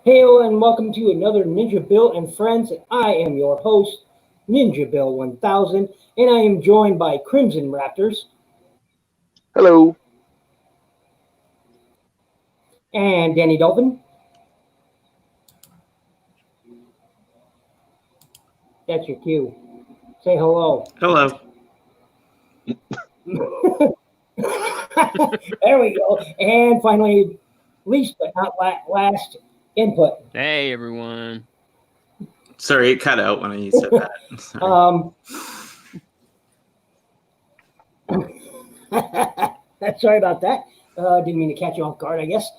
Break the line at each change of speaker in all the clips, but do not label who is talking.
Hail and welcome to another NinjaBill and Friends. I am your host, NinjaBill 1000, and I am joined by Crimson Raptors
Hello.
and Danni Dolphin. That's your cue. Say hello.
Hello.
There we go. And finally, least but not last, input.
Hey, everyone.
Sorry, it cut out when you said that. Sorry.
Sorry about that. Didn't mean to catch you off guard, I guess.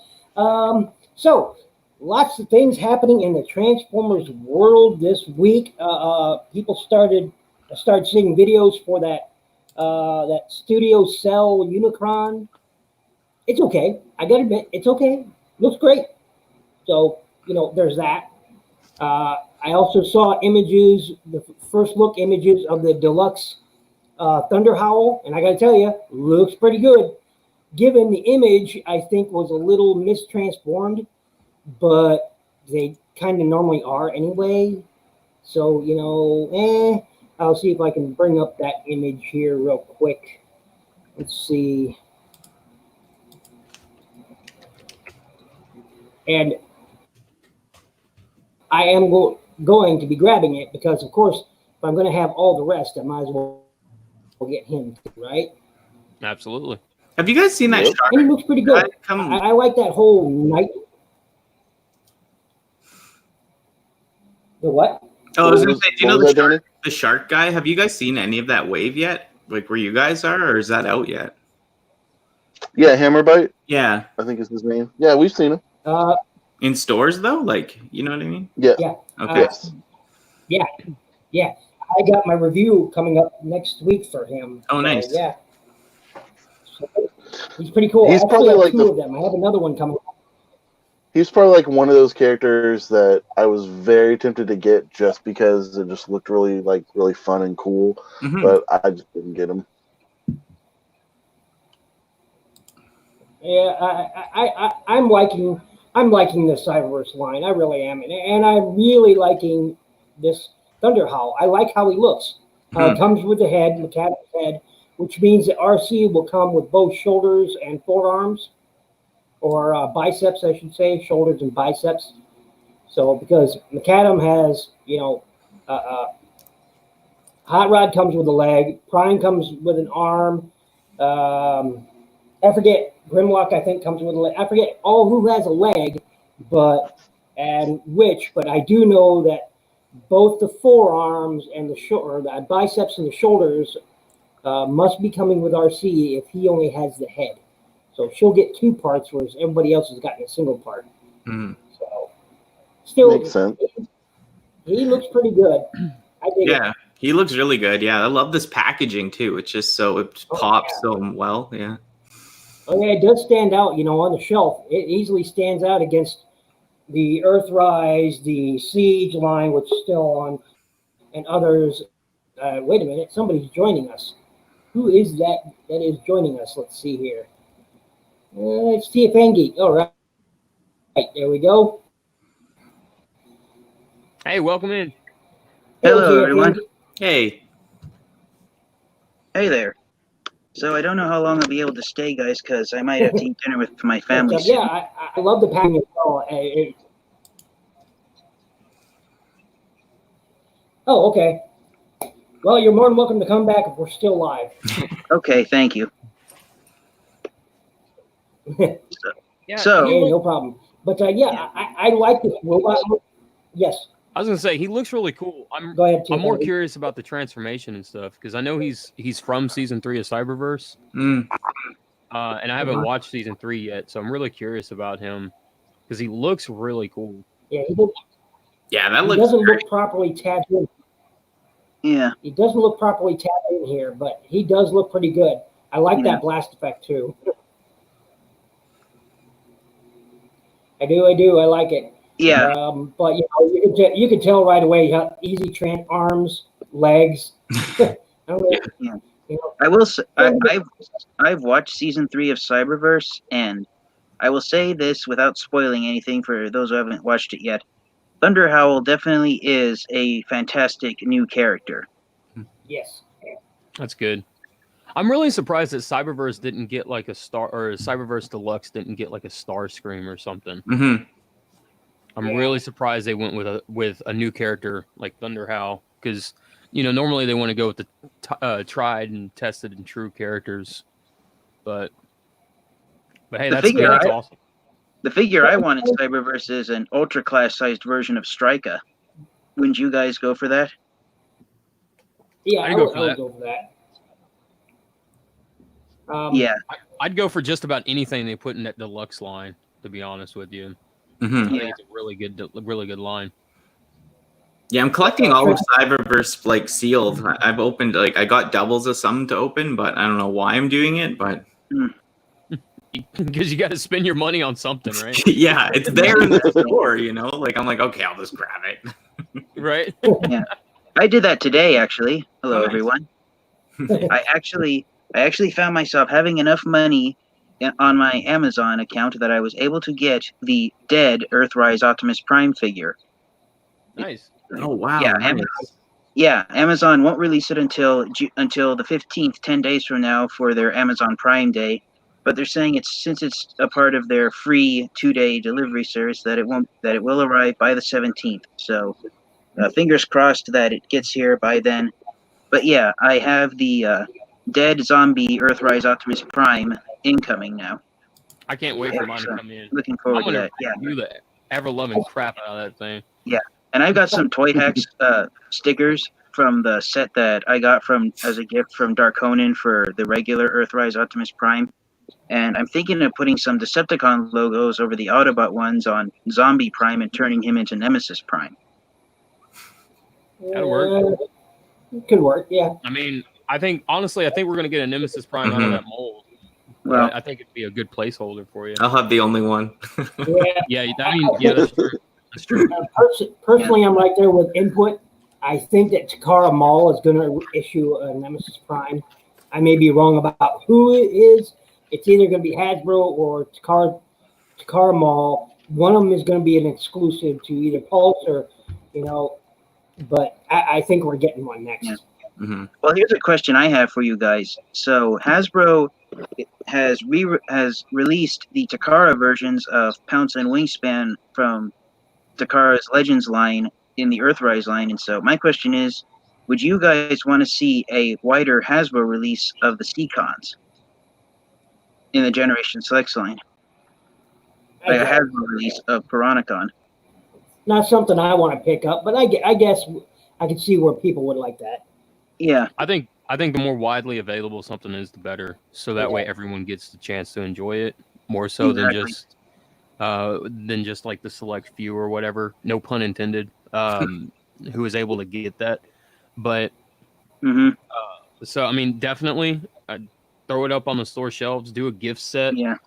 So, lots of things happening in the Transformers world this week. People started seeing videos for that Studio Cell Unicron. It's okay. I gotta admit, it's okay. Looks great. So, there's that. I also saw images, the first look images of the deluxe Thunder Howl, and I gotta tell you, looks pretty good. Given the image, I think was a little mistransformed, but they kind of normally are anyway. So, I'll see if I can bring up that image here real quick. Let's see. And I am going to be grabbing it because, of course, if I'm going to have all the rest, I might as well get him too, right?
Absolutely.
Have you guys seen that shark?
And he looks pretty good. I like that whole night. The what?
Oh, I was going to say, do you know the shark guy? Have you guys seen any of that wave yet? Like where you guys are, or is that out yet?
Yeah, Hammerbite.
Yeah.
I think is his name. Yeah, we've seen him.
In stores, though? Like, you know what I mean?
Yeah.
Yeah.
Okay.
Yeah. I got my review coming up next week for him.
Oh, nice.
Yeah. So, he's pretty cool.
He's
probably
probably
like two of them. I have another one coming up.
He's probably like one of those characters that I was very tempted to get just because it just looked really fun and cool, but I just didn't get him.
Yeah, I'm liking the Cyberverse line. I really am, and I'm really liking this Thunder Howl. I like how he looks. It comes with the head, Mechanic's head, which means that RC will come with both shoulders and forearms, or biceps, I should say, shoulders and biceps. So because Macadam has, Hot Rod comes with a leg, Prime comes with an arm. I forget, Grimlock I think comes with a leg. I forget all who has a leg, but I do know that both the forearms and the biceps and the shoulders must be coming with RC if he only has the head. So she'll get two parts, whereas everybody else has gotten a single part. So still
makes sense.
He looks pretty good.
Yeah, he looks really good. Yeah, I love this packaging too. It's just it pops so well. Yeah.
Oh yeah, it does stand out. On the shelf, it easily stands out against the Earthrise, the Siege line, which is still on, and others. Wait a minute, somebody's joining us. Who is that is joining us? Let's see here. It's TFNG. All right. There we go.
Hey, welcome in.
Hello, everyone.
Hey.
Hey there. So I don't know how long I'll be able to stay, guys, because I might have to eat dinner with my family soon.
Yeah, I love the packaging as well. Oh, okay. Well, you're more than welcome to come back if we're still live.
Okay, thank you.
Yeah, no problem. But I like this robot. Yes.
I was gonna say he looks really cool.
Go ahead.
I'm more curious about the transformation and stuff because I know he's from season 3 of Cyberverse, and I haven't watched season 3 yet, so I'm really curious about him because he looks really cool.
Yeah, he
doesn't
look properly tapped in.
Yeah,
he doesn't look properly tapped in here, but he does look pretty good. I like that blast effect too. I do. I like it.
Yeah.
But you can tell right away. You have easy arms, legs.
I will say I've watched season 3 of Cyberverse, and I will say this without spoiling anything for those who haven't watched it yet. Thunder Howl definitely is a fantastic new character.
Yes.
That's good. I'm really surprised that Cyberverse didn't get like a star, or Cyberverse Deluxe didn't get like a Starscream or something.
Mm-hmm.
I'm really surprised they went with a new character like Thunder Howl, because normally they want to go with the tried and tested and true characters, but hey, that's awesome.
The figure I want in Cyberverse is an ultra class sized version of Strika. Wouldn't you guys go for that?
Yeah, I would go for that.
Yeah,
I'd go for just about anything they put in that deluxe line. To be honest with you,
Mm-hmm.
I think it's a really good line.
Yeah, I'm collecting all of Cyberverse like sealed. I've opened I got doubles of some to open, but I don't know why I'm doing it. But
because you got to spend your money on something, right?
yeah, it's there in the store. I'm like, okay, I'll just grab it.
Right?
Yeah, I did that today actually. Hello,
Nice.
everyone. I actually found myself having enough money on my Amazon account that I was able to get the dead Earthrise Optimus Prime figure.
Nice.
Oh wow!
Nice. Amazon won't release it until the 15th, 10 days from now for their Amazon Prime Day. But they're saying since it's a part of their free 2-day delivery service that it will arrive by the 17th. So fingers crossed that it gets here by then. But yeah, I have the dead zombie Earthrise Optimus Prime incoming now.
I can't wait for mine to come in.
Looking forward to that. Yeah.
Do the ever-loving crap out of that thing.
Yeah. And I got some Toy Hacks stickers from the set that I got as a gift from Dark Conan for the regular Earthrise Optimus Prime. And I'm thinking of putting some Decepticon logos over the Autobot ones on Zombie Prime and turning him into Nemesis Prime.
That'll work.
It could work, yeah.
I mean, honestly, I think we're going to get a Nemesis Prime out of that mold.
Well,
I think it'd be a good placeholder for you.
I'll have the only one.
Yeah.
That's true. That's true.
Personally, I'm right there with Input. I think that Takara Mall is going to issue a Nemesis Prime. I may be wrong about who it is. It's either going to be Hasbro or Takara Mall. One of them is going to be an exclusive to either Pulse or, but I think we're getting one next.
Yeah.
Mm-hmm.
Well, here's a question I have for you guys. So Hasbro has released the Takara versions of Pounce and Wingspan from Takara's Legends line in the Earthrise line. And so my question is, would you guys want to see a wider Hasbro release of the Seacons in the Generation Selects line? Like a Hasbro release of Piranacon.
Not something I want to pick up, but I guess I can see where people would like that.
Yeah.
I think the more widely available something is, the better. So that way everyone gets the chance to enjoy it more so than just like the select few or whatever. No pun intended. Who is able to get that? But so I mean, definitely throw it up on the store shelves. Do a gift set.
Yeah.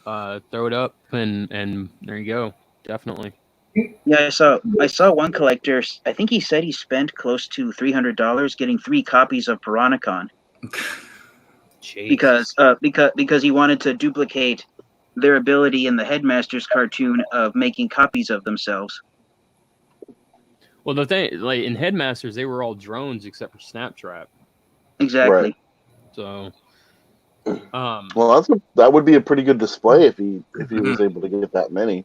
Throw it up and there you go. Definitely.
Yeah, I saw one collector. I think he said he spent close to $300 getting 3 copies of Piranacon.
Jeez.
Because he wanted to duplicate their ability in the Headmasters cartoon of making copies of themselves.
Well, the thing, like in Headmasters, they were all drones except for Snaptrap.
Exactly.
Right.
So,
well, that would be a pretty good display if he was able to get that many.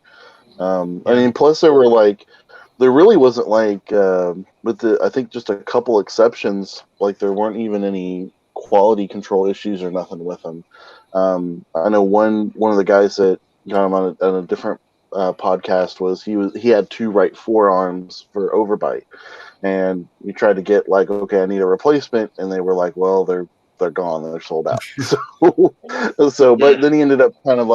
I mean, plus there really wasn't with I think just a couple exceptions, there weren't even any quality control issues or nothing with them. I know one of the guys that got him on a different podcast he had 2 right forearms for overbite, and we tried to get okay, I need a replacement, and they were like, well, they're gone, they're sold out. But then he ended up kind of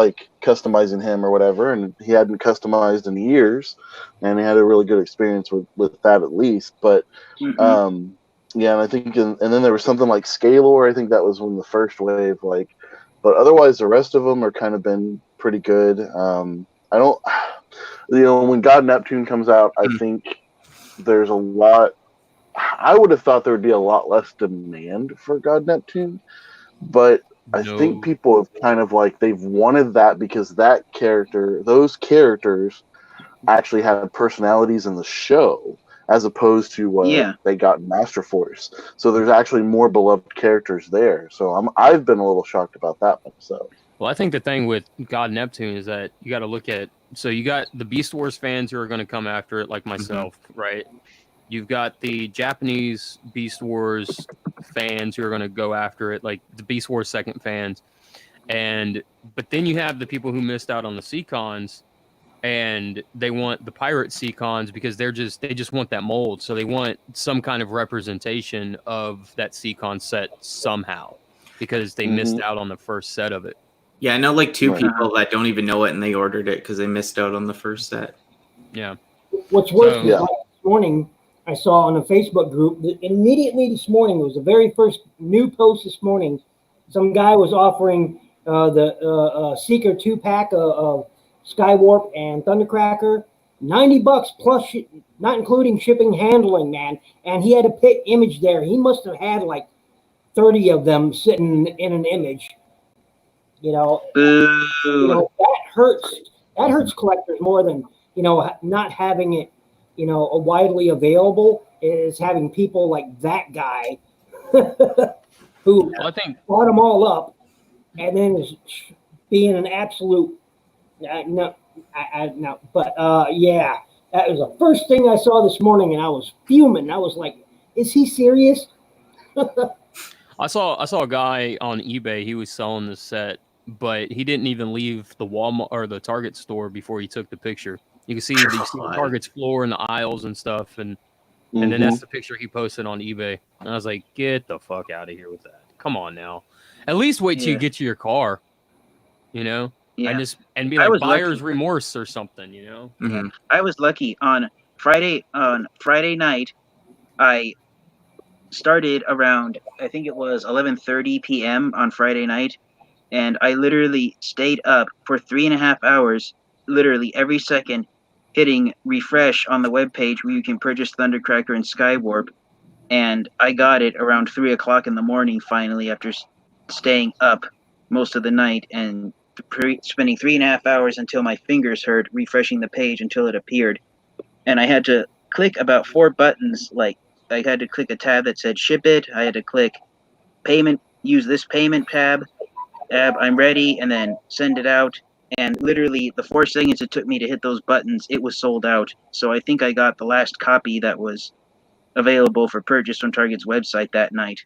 customizing him or whatever, and he hadn't customized in years, and he had a really good experience with that at least. But and I think and then there was something like Scalor. I think that was when the first wave but otherwise the rest of them are kind of been pretty good. I don't when God Neptune comes out, I think there's a lot. I would have thought there would be a lot less demand for God Neptune, but I think people have kind of like they've wanted that because those characters actually had personalities in the show as opposed to what they got in Master Force. So there's actually more beloved characters there. So I've been a little shocked about that myself.
Well, I think the thing with God Neptune is that you got to look at, so you got the Beast Wars fans who are going to come after it, like myself, right? You've got the Japanese Beast Wars fans who are going to go after it, like the Beast Wars second fans. But then you have the people who missed out on the Seacons, and they want the pirate Seacons because they just want that mold. So they want some kind of representation of that Seacon set somehow because they missed out on the first set of it.
Yeah, I know like two people that don't even know it, and they ordered it because they missed out on the first set.
Yeah.
What's worse is like this morning, I saw on a Facebook group that immediately this morning, it was the very first new post this morning, some guy was offering the Seeker 2-pack of Skywarp and Thundercracker, $90 plus, not including shipping handling, man. And he had a pit image there. He must have had like 30 of them sitting in an image. That hurts. That hurts collectors more than not having it, widely available. Is having people like that guy who bought them all up, and then is being an absolute no. But yeah, that was the first thing I saw this morning, and I was fuming. I was like, "Is he serious?"
I saw a guy on eBay. He was selling this set, but he didn't even leave the Walmart or the Target store before he took the picture. You can see the Target's floor and the aisles and stuff, and then that's the picture he posted on eBay. And I was like, "Get the fuck out of here with that! Come on now, at least wait till you get to your car, Yeah. And be like buyer's remorse or something,
Mm-hmm. I was lucky on Friday night. I started around, I think it was 11:30 p.m. on Friday night, and I literally stayed up for 3.5 hours, literally every second, hitting refresh on the webpage where you can purchase Thundercracker and Skywarp, and I got it around 3 o'clock in the morning finally after staying up most of the night and spending 3.5 hours until my fingers hurt refreshing the page until it appeared. And I had to click about 4 buttons, like I had to click a tab that said ship it. I had to click payment, use this payment tab, I'm ready, and then send it out. And literally the 4 seconds it took me to hit those buttons, it was sold out. So I think I got the last copy that was available for purchase on Target's website that night.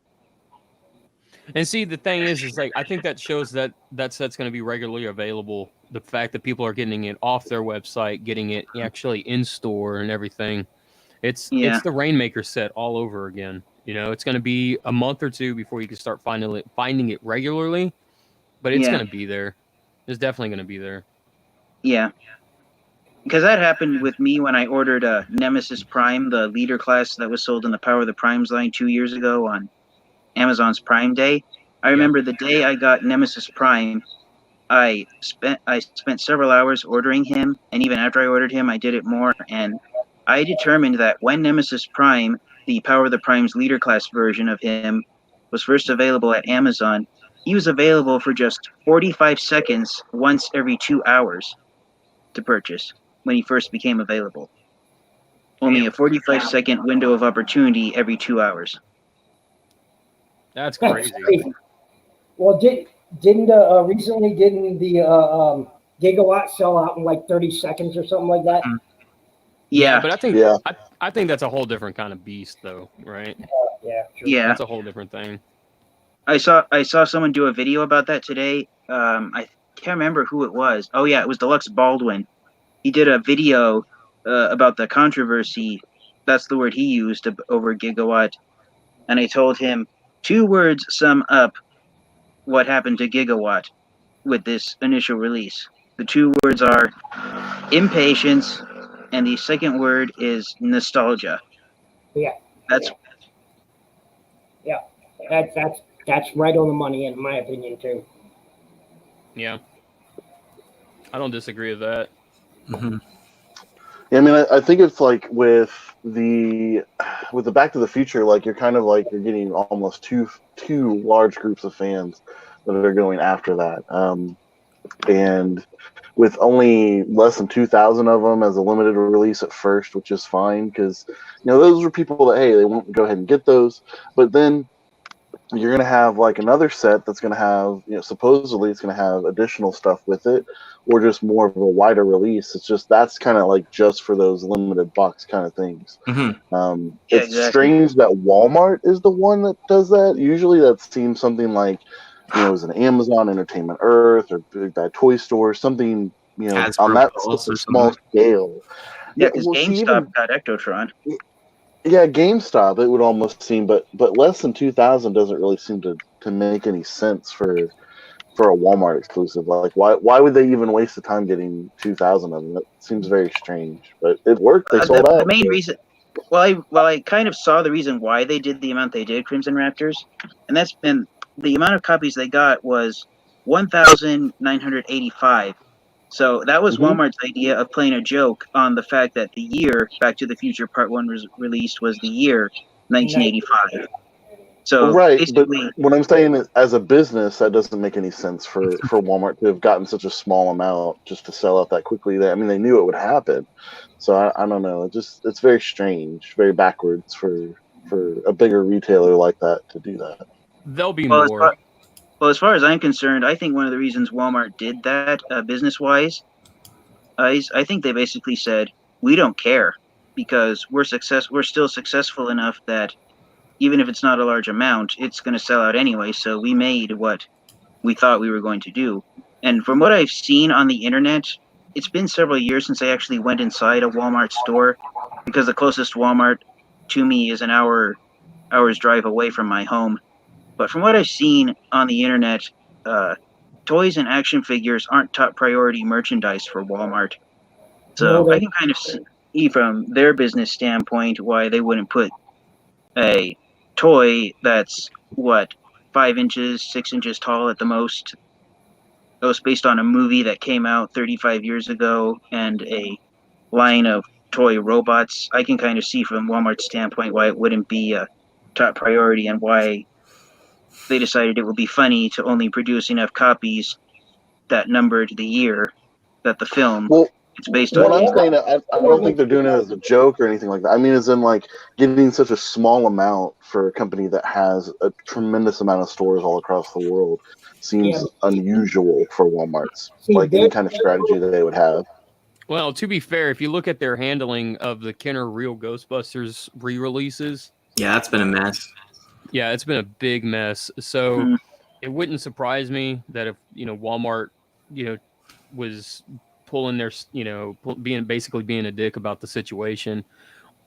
And see, the thing is like I think that shows that set's going to be regularly available. The fact that people are getting it off their website, getting it actually in store and everything. It's the Rainmaker set all over again. It's going to be a month or 2 before you can start finding it regularly, but it's going to be there. It's definitely going to be there. Yeah.
Because that happened with me when I ordered Nemesis Prime, the leader class that was sold in the Power of the Primes line 2 years ago on Amazon's Prime Day. I remember the day I got Nemesis Prime, I spent several hours ordering him, and even after I ordered him, I did it more, and I determined that when Nemesis Prime, the Power of the Primes leader class version of him, was first available at Amazon, he was available for just 45 seconds once every 2 hours to purchase when he first became available. Only a 45-second window of opportunity every 2 hours.
That's crazy.
Well, didn't the Gigawatt sell out in like 30 seconds or something like that?
Yeah, but I think that's a whole different kind of beast, though, right?
Yeah,
that's a whole different thing.
I saw someone do a video about that today. I can't remember who it was. Oh yeah, it was Deluxe Baldwin. He did a video about the controversy. That's the word he used over Gigawatt. And I told him 2 words sum up what happened to Gigawatt with this initial release. The 2 words are impatience, and the second word is nostalgia.
Yeah.
That's
right on the money, in my opinion, too.
Yeah. I don't disagree with that.
Mm-hmm. Yeah, I mean, I think it's like with the Back to the Future, like you're getting almost two large groups of fans. that are going after that. And with only less than 2,000 of them as a limited release at first, which is fine because those are people that they won't go ahead and get those. But then you're going to have like another set that's going to have supposedly it's going to have additional stuff with it, or just more of a wider release. It's just that's kind of like just for those limited box kind of things. It's strange that Walmart is the one that does that. Usually that seems something like is an Amazon, Entertainment Earth, or Big Bad Toy Store, something on that such a small scale.
Yeah, because GameStop got Ectotron.
Yeah, GameStop, it would almost seem, but less than 2,000 doesn't really seem to make any sense for a Walmart exclusive. Like, why would they even waste the time getting 2,000 of them? That seems very strange, but it worked. They sold out.
The main reason, I kind of saw the reason why they did the amount they did, Crimson Raptors, and the amount of copies they got was 1,985. So that was Walmart's idea of playing a joke on the fact that the year Back to the Future Part 1 was released was the year 1985. So
right, but what I'm saying is, as a business, that doesn't make any sense for Walmart to have gotten such a small amount just to sell out that quickly. They knew it would happen. So I don't know. It's very strange, very backwards for a bigger retailer like that to do that.
There'll be more.
Well, as far as I'm concerned, I think one of the reasons Walmart did that business-wise, I think they basically said, we don't care because we're still successful enough that even if it's not a large amount, it's going to sell out anyway. So we made what we thought we were going to do. And from what I've seen on the internet, it's been several years since I actually went inside a Walmart store because the closest Walmart to me is an hour's drive away from my home. But from what I've seen on the internet, toys and action figures aren't top priority merchandise for Walmart. So I can kind of see from their business standpoint why they wouldn't put a toy that's 5 inches, 6 inches tall at the most. It was based on a movie that came out 35 years ago and a line of toy robots. I can kind of see from Walmart's standpoint why it wouldn't be a top priority and why they decided it would be funny to only produce enough copies that numbered the year that the film it's based on.
What I'm saying, I don't think they're doing it as a joke or anything like that. I mean, as in like getting such a small amount for a company that has a tremendous amount of stores all across the world seems unusual for Walmart's, like any kind of strategy that they would have.
Well, to be fair, if you look at their handling of the Kenner Real Ghostbusters re-releases,
it's been a mess.
Yeah, it's been a big mess. So it wouldn't surprise me that if Walmart was pulling their being a dick about the situation,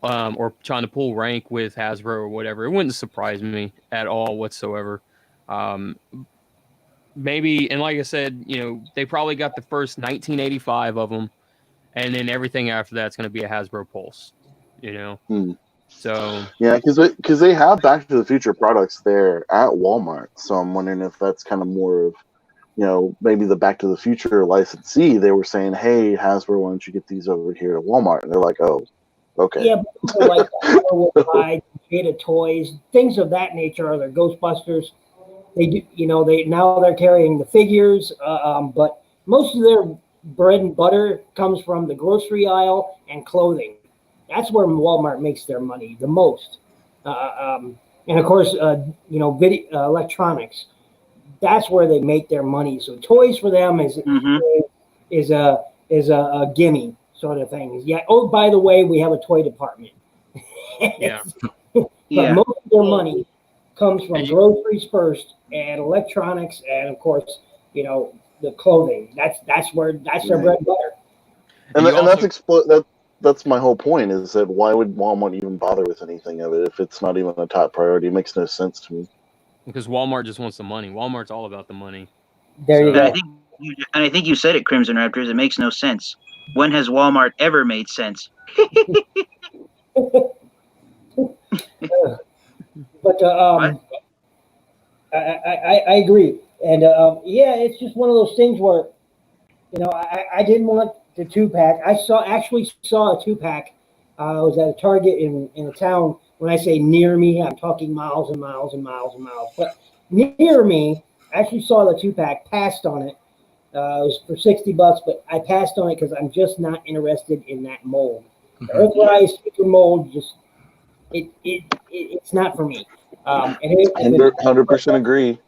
or trying to pull rank with Hasbro or whatever. It wouldn't surprise me at all whatsoever. Maybe, and like I said, they probably got the first 1985 of them, and then everything after that's going to be a Hasbro Pulse. So
yeah, because they have Back to the Future products there at Walmart. So I'm wondering if that's kind of more of maybe the Back to the Future licensee. They were saying, "Hey, Hasbro, why don't you get these over here at Walmart?" And they're like, "Oh, okay."
Yeah, people like that will buy data toys, things of that nature. Are their Ghostbusters? They do, they're carrying the figures, but most of their bread and butter comes from the grocery aisle and clothing. That's where Walmart makes their money the most. And of course, video, electronics. That's where they make their money. So toys for them is a gimme sort of thing. Yeah. Oh, by the way, we have a toy department.
Yeah.
But most of their money comes from groceries first, and electronics, and of course, the clothing. That's their bread and butter.
And that's my whole point, is that why would Walmart even bother with anything of it if it's not even a top priority? It makes no sense to me.
Because Walmart just wants the money. Walmart's all about the money.
There you go.
I think you said it, Crimson Raptors. It makes no sense. When has Walmart ever made sense?
But I agree, and it's just one of those things where I didn't want the 2-pack. I actually saw a 2-pack. I was at a Target in a town. When I say near me, I'm talking miles and miles and miles and miles. But near me, actually saw the 2-pack, passed on it. It was for $60, but I passed on it because I'm just not interested in that mold. The Earthrise Seeker mold, just it's not for me. And
100% agree.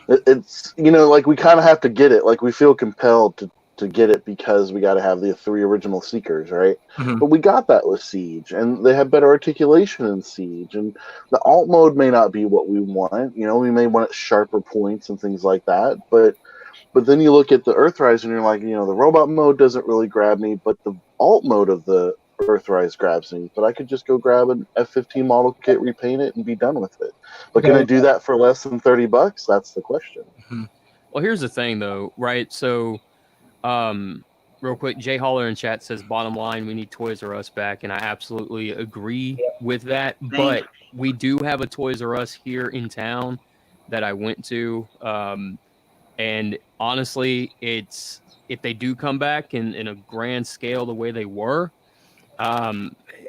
It's like we kind of have to get it. Like we feel compelled to get it because we got to have the 3 original Seekers, right? But we got that with Siege, and they have better articulation in Siege, and the alt mode may not be what we want. We may want sharper points and things like that, but then you look at the Earthrise and you're like, the robot mode doesn't really grab me, but the alt mode of the Earthrise grabs me. But I could just go grab an F-15 model kit, repaint it, and be done with it. But can I do that for less than $30? That's the question.
Well, here's the thing, though, right? So, real quick, Jay Holler in chat says, bottom line, we need Toys R Us back, and I absolutely agree with that. But we do have a Toys R Us here in town that I went to. And honestly, if they do come back in a grand scale the way they were,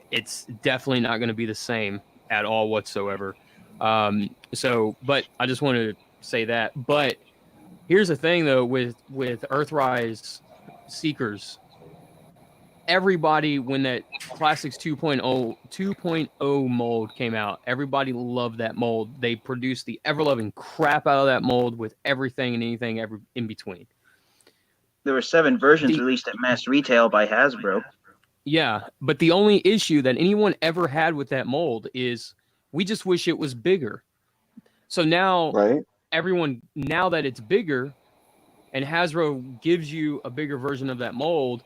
it's definitely not going to be the same at all whatsoever. But I just wanted to say that. But here's the thing, though, with Earthrise Seekers, everybody, when that Classics 2.0 mold came out, everybody loved that mold. They produced the ever-loving crap out of that mold with everything and anything in between.
There were 7 versions released at mass retail by Hasbro.
Yeah, but the only issue that anyone ever had with that mold is we just wish it was bigger. So now, now that it's bigger and Hasbro gives you a bigger version of that mold,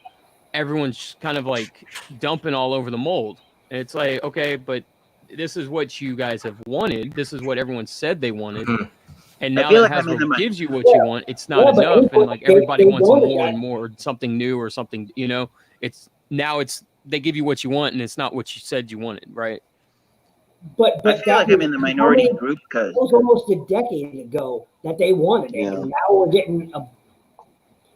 everyone's kind of like dumping all over the mold. And it's like, okay, but this is what you guys have wanted. This is what everyone said they wanted. And now that Hasbro gives you what you want, it's not enough. And like everybody wants more and more, something new or something, they give you what you want and it's not what you said you wanted, right?
But
I feel like I'm in the minority group because
it was almost a decade ago that they wanted it. And now we're getting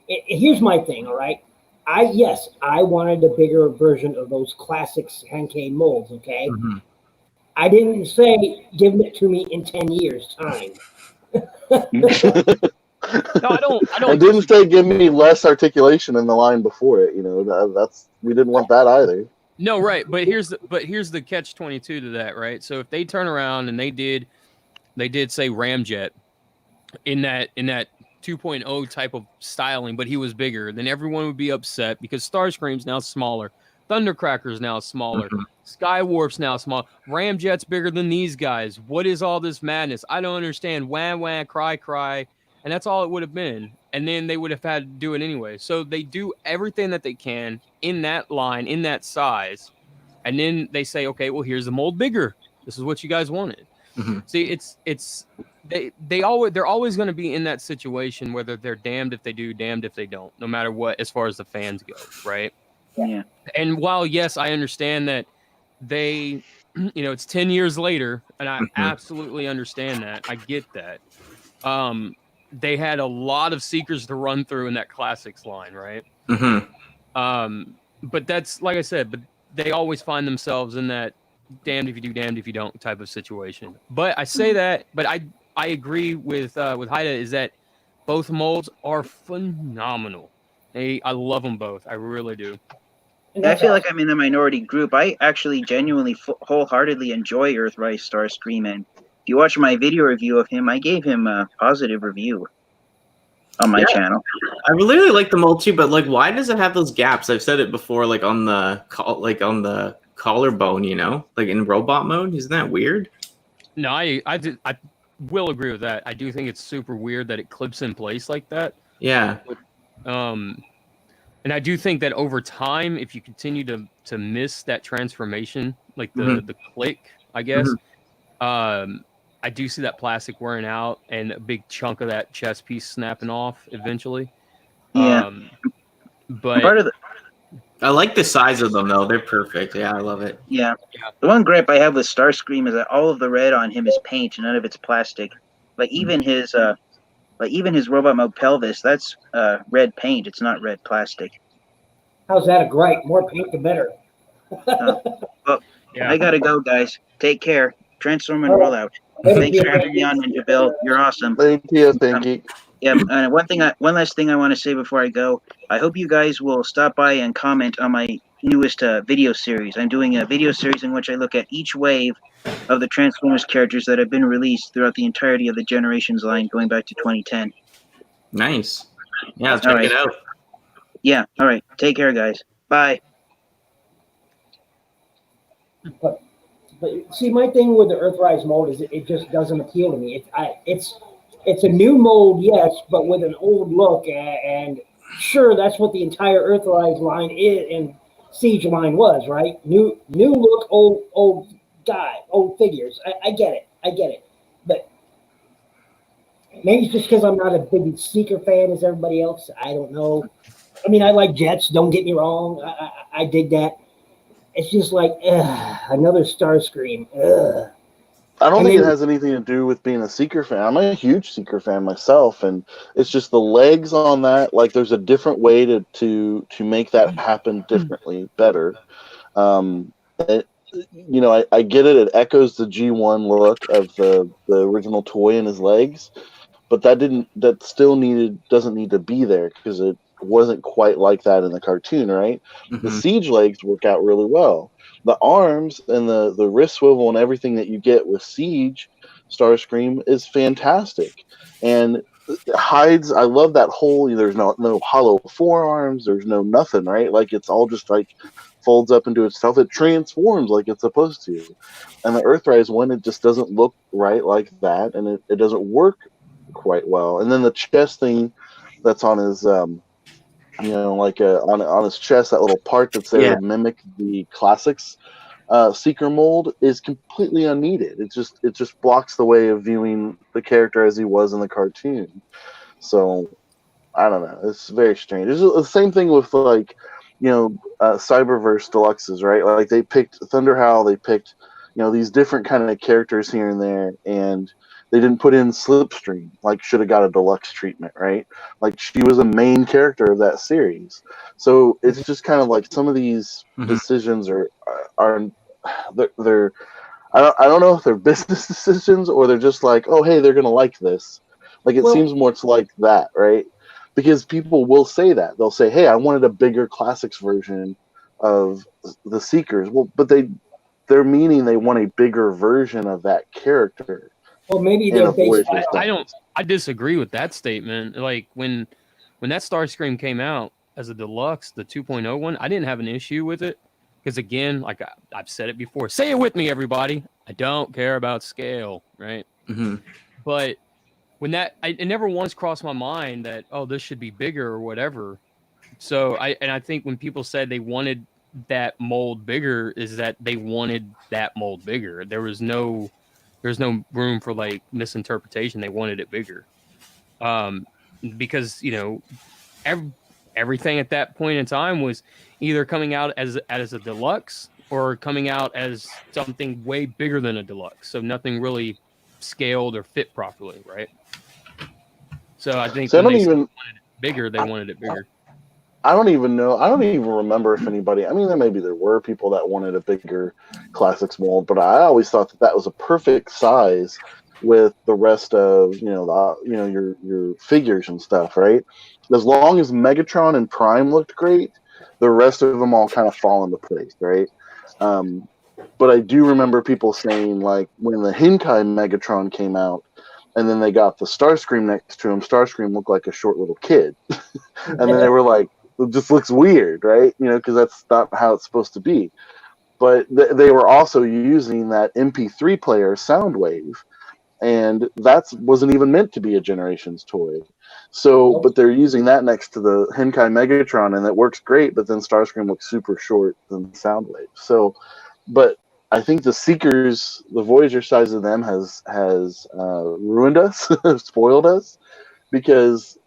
here's my thing, all right? I wanted a bigger version of those classics Henkei molds, okay? I didn't say give it to me in 10 years' time.
No, I don't.
I didn't say give me less articulation in the line before it. We didn't want that either.
No, right. But here's the catch-22 to that, right? So if they turn around and they did say Ramjet in that 2.0 type of styling, but he was bigger, then everyone would be upset because Starscream's now smaller, Thundercracker's now smaller, Skywarp's now small, Ramjet's bigger than these guys. What is all this madness? I don't understand. Wah wah, cry cry, and that's all it would have been. And then they would have had to do it anyway. So they do everything that they can in that line, in that size, and then they say, okay, well, here's the mold bigger. This is what you guys wanted. See, they're always going to be in that situation, whether they're damned if they do, damned if they don't, no matter what, as far as the fans go, right?
Yeah.
And while, yes, I understand that they, it's 10 years later, and I absolutely understand that. I get that. They had a lot of Seekers to run through in that Classics line, right? But that's, like I said, but they always find themselves in that damned if you do, damned if you don't type of situation. But I say that, but I agree with Haida is that both molds are phenomenal. I love them both. I really do.
I feel like I'm in the minority group. I actually genuinely, wholeheartedly enjoy Earthrise Starscream, and if you watch my video review of him, I gave him a positive review on my channel.
I really like the mold too, but like, why does it have those gaps? I've said it before, like on the collarbone, like in robot mode. Isn't that weird?
No, I will agree with that. I do think it's super weird that it clips in place like that.
Yeah.
And I do think that over time, if you continue to miss that transformation, like the click, I guess, I do see that plastic wearing out and a big chunk of that chest piece snapping off eventually.
Yeah.
But
part of
I like the size of them though. They're perfect. Yeah, I love it.
Yeah. The one gripe I have with Starscream is that all of the red on him is paint and none of it's plastic. Like even his robot mode pelvis, that's red paint. It's not red plastic.
How's that a gripe? More paint, the better.
Well, I gotta go, guys. Take care. Transform and roll out. Thanks for having me on, Ninja Bill. You're awesome.
Thank you. Thank you.
Yeah. One last thing I want to say before I go. I hope you guys will stop by and comment on my newest video series. I'm doing a video series in which I look at each wave of the Transformers characters that have been released throughout the entirety of the Generations line, going back to 2010.
Nice. Yeah, check it out.
Yeah. All right. Take care, guys. Bye.
But see, my thing with the Earthrise mold is it just doesn't appeal to me. It's a new mold, yes, but with an old look, and sure, that's what the entire Earthrise line is and Siege line was, right? New look, old guy, old figures. I get it. But maybe it's just because I'm not a big Seeker fan as everybody else. I don't know. I mean, I like Jets. Don't get me wrong. I dig that. It's just like another Starscream.
I don't think it has anything to do with being a Seeker fan. I'm a huge Seeker fan myself, and it's just the legs on that. Like, there's a different way to make that happen differently, better. I get it. It echoes the G1 look of the original toy in his legs, but that still doesn't need to be there because it wasn't quite like that in the cartoon, right? Mm-hmm. The Siege legs work out really well. The arms and the wrist swivel and everything that you get with Siege Starscream is fantastic. And hides, I love that whole, there's no hollow forearms, there's no nothing, right? Like, it's all just like folds up into itself. It transforms like it's supposed to. And the Earthrise one, it just doesn't look right like that, and it doesn't work quite well. And then the chest thing that's on his on his chest, that little part that's there to mimic the classics Seeker mold is completely unneeded. It just blocks the way of viewing the character as he was in the cartoon. So I don't know. It's very strange. It's the same thing with Cyberverse Deluxes, right? Like, they picked Thunderhowl, they picked these different kind of characters here and there, and they didn't put in Slipstream. Like, should have got a deluxe treatment, right? Like, she was a main character of that series. So it's just kind of like some of these decisions are they're I don't know if they're business decisions or they're just like, oh, hey, they're gonna like this. Like, it seems more to like that, right? Because people will say that. They'll say, hey, I wanted a bigger classics version of the Seekers. Well, but they're meaning they want a bigger version of that character.
Well, maybe they're based.
I disagree with that statement. Like, when that Starscream came out as a deluxe, the 2.0 one, I didn't have an issue with it because, again, like I've said it before, say it with me, everybody. I don't care about scale, right? Mm-hmm. But when it never once crossed my mind that, oh, this should be bigger or whatever. So I think when people said they wanted that mold bigger, is that they wanted that mold bigger. There's no room for like misinterpretation. They wanted it bigger, because everything at that point in time was either coming out as a deluxe or coming out as something way bigger than a deluxe. So nothing really scaled or fit properly, right? So I think when they wanted it bigger, they wanted it bigger.
I don't even know. I don't even remember if anybody. I mean, there were people that wanted a bigger classics mold, but I always thought that was a perfect size with the rest of your figures and stuff, right? As long as Megatron and Prime looked great, the rest of them all kind of fall into place, right? But I do remember people saying, like, when the Hinkai Megatron came out, and then they got the Starscream next to him, Starscream looked like a short little kid, and then they were like, it just looks weird, right? Because that's not how it's supposed to be. But they were also using that MP3 player Soundwave, and that wasn't even meant to be a Generations toy. So, but they're using that next to the Hinkai Megatron, and it works great, but then Starscream looks super short than Soundwave. So, but I think the Seekers, the Voyager size of them has ruined us, spoiled us, because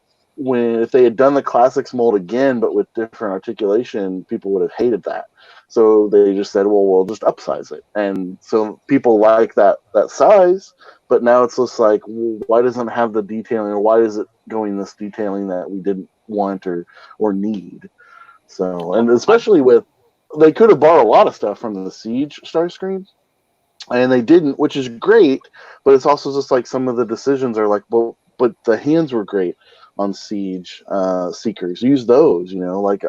if they had done the classics mold again but with different articulation, people would have hated that. So they just said, well, we'll just upsize it. And so people like that size, but now it's just like, well, why doesn't it have the detailing, or why is it going this detailing that we didn't want or need? So, and especially they could have bought a lot of stuff from the Siege Starscream, and they didn't, which is great. But it's also just like some of the decisions are like, well, but the hands were great on Siege Seekers. Use those, like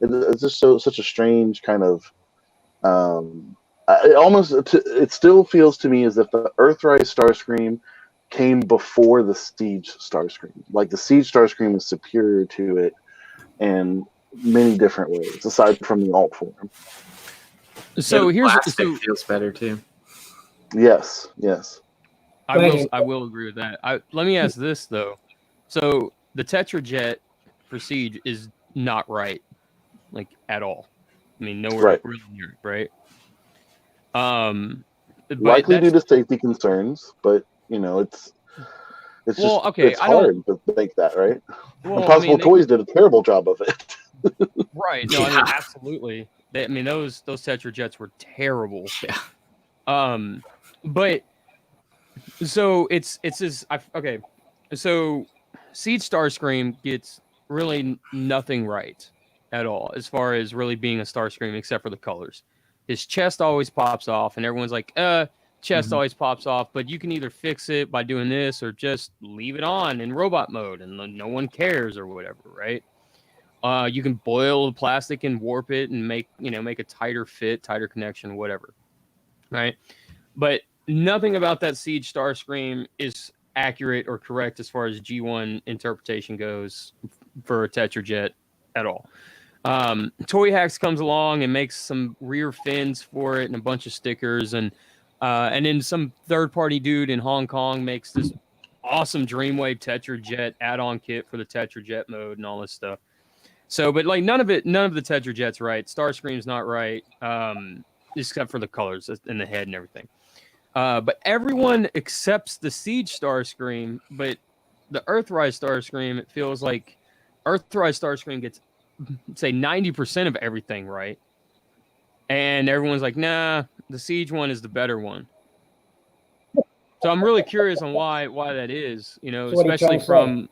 it's just such a strange kind of. It still feels to me as if the Earthrise Starscream came before the Siege Starscream. Like the Siege Starscream was superior to it in many different ways, aside from the alt form.
So feels better too.
Yes.
I will agree with that. Let me ask this though. So the Tetrajet for Siege is not right, like at all. I mean, nowhere really near it, right?
Likely due to safety concerns, but it's it's hard to think that, right? Well, Impossible Toys did a terrible job of it.
Right. No, I mean, absolutely. Those Tetrajets were terrible.
Yeah.
But so it's okay. So Siege Starscream gets really nothing right at all as far as really being a Starscream, except for the colors. His chest always pops off, and everyone's like, chest always pops off, but you can either fix it by doing this or just leave it on in robot mode, and no one cares or whatever, right? You can boil the plastic and warp it and make a tighter fit, tighter connection, whatever, right? But nothing about that Siege Starscream is accurate or correct as far as G1 interpretation goes for a Tetrajet at all. Toy Hacks comes along and makes some rear fins for it and a bunch of stickers, and then some third-party dude in Hong Kong makes this awesome Dreamwave Tetrajet add-on kit for the Tetrajet mode and all this stuff. So, but like none of the Tetrajet's right. Starscream's not right, except for the colors and the head and everything. But everyone accepts the Siege Starscream, but the Earthrise Starscream, it feels like Earthrise Starscream gets, say, 90% of everything right. And everyone's like, nah, the Siege one is the better one. So I'm really curious on why that is, especially from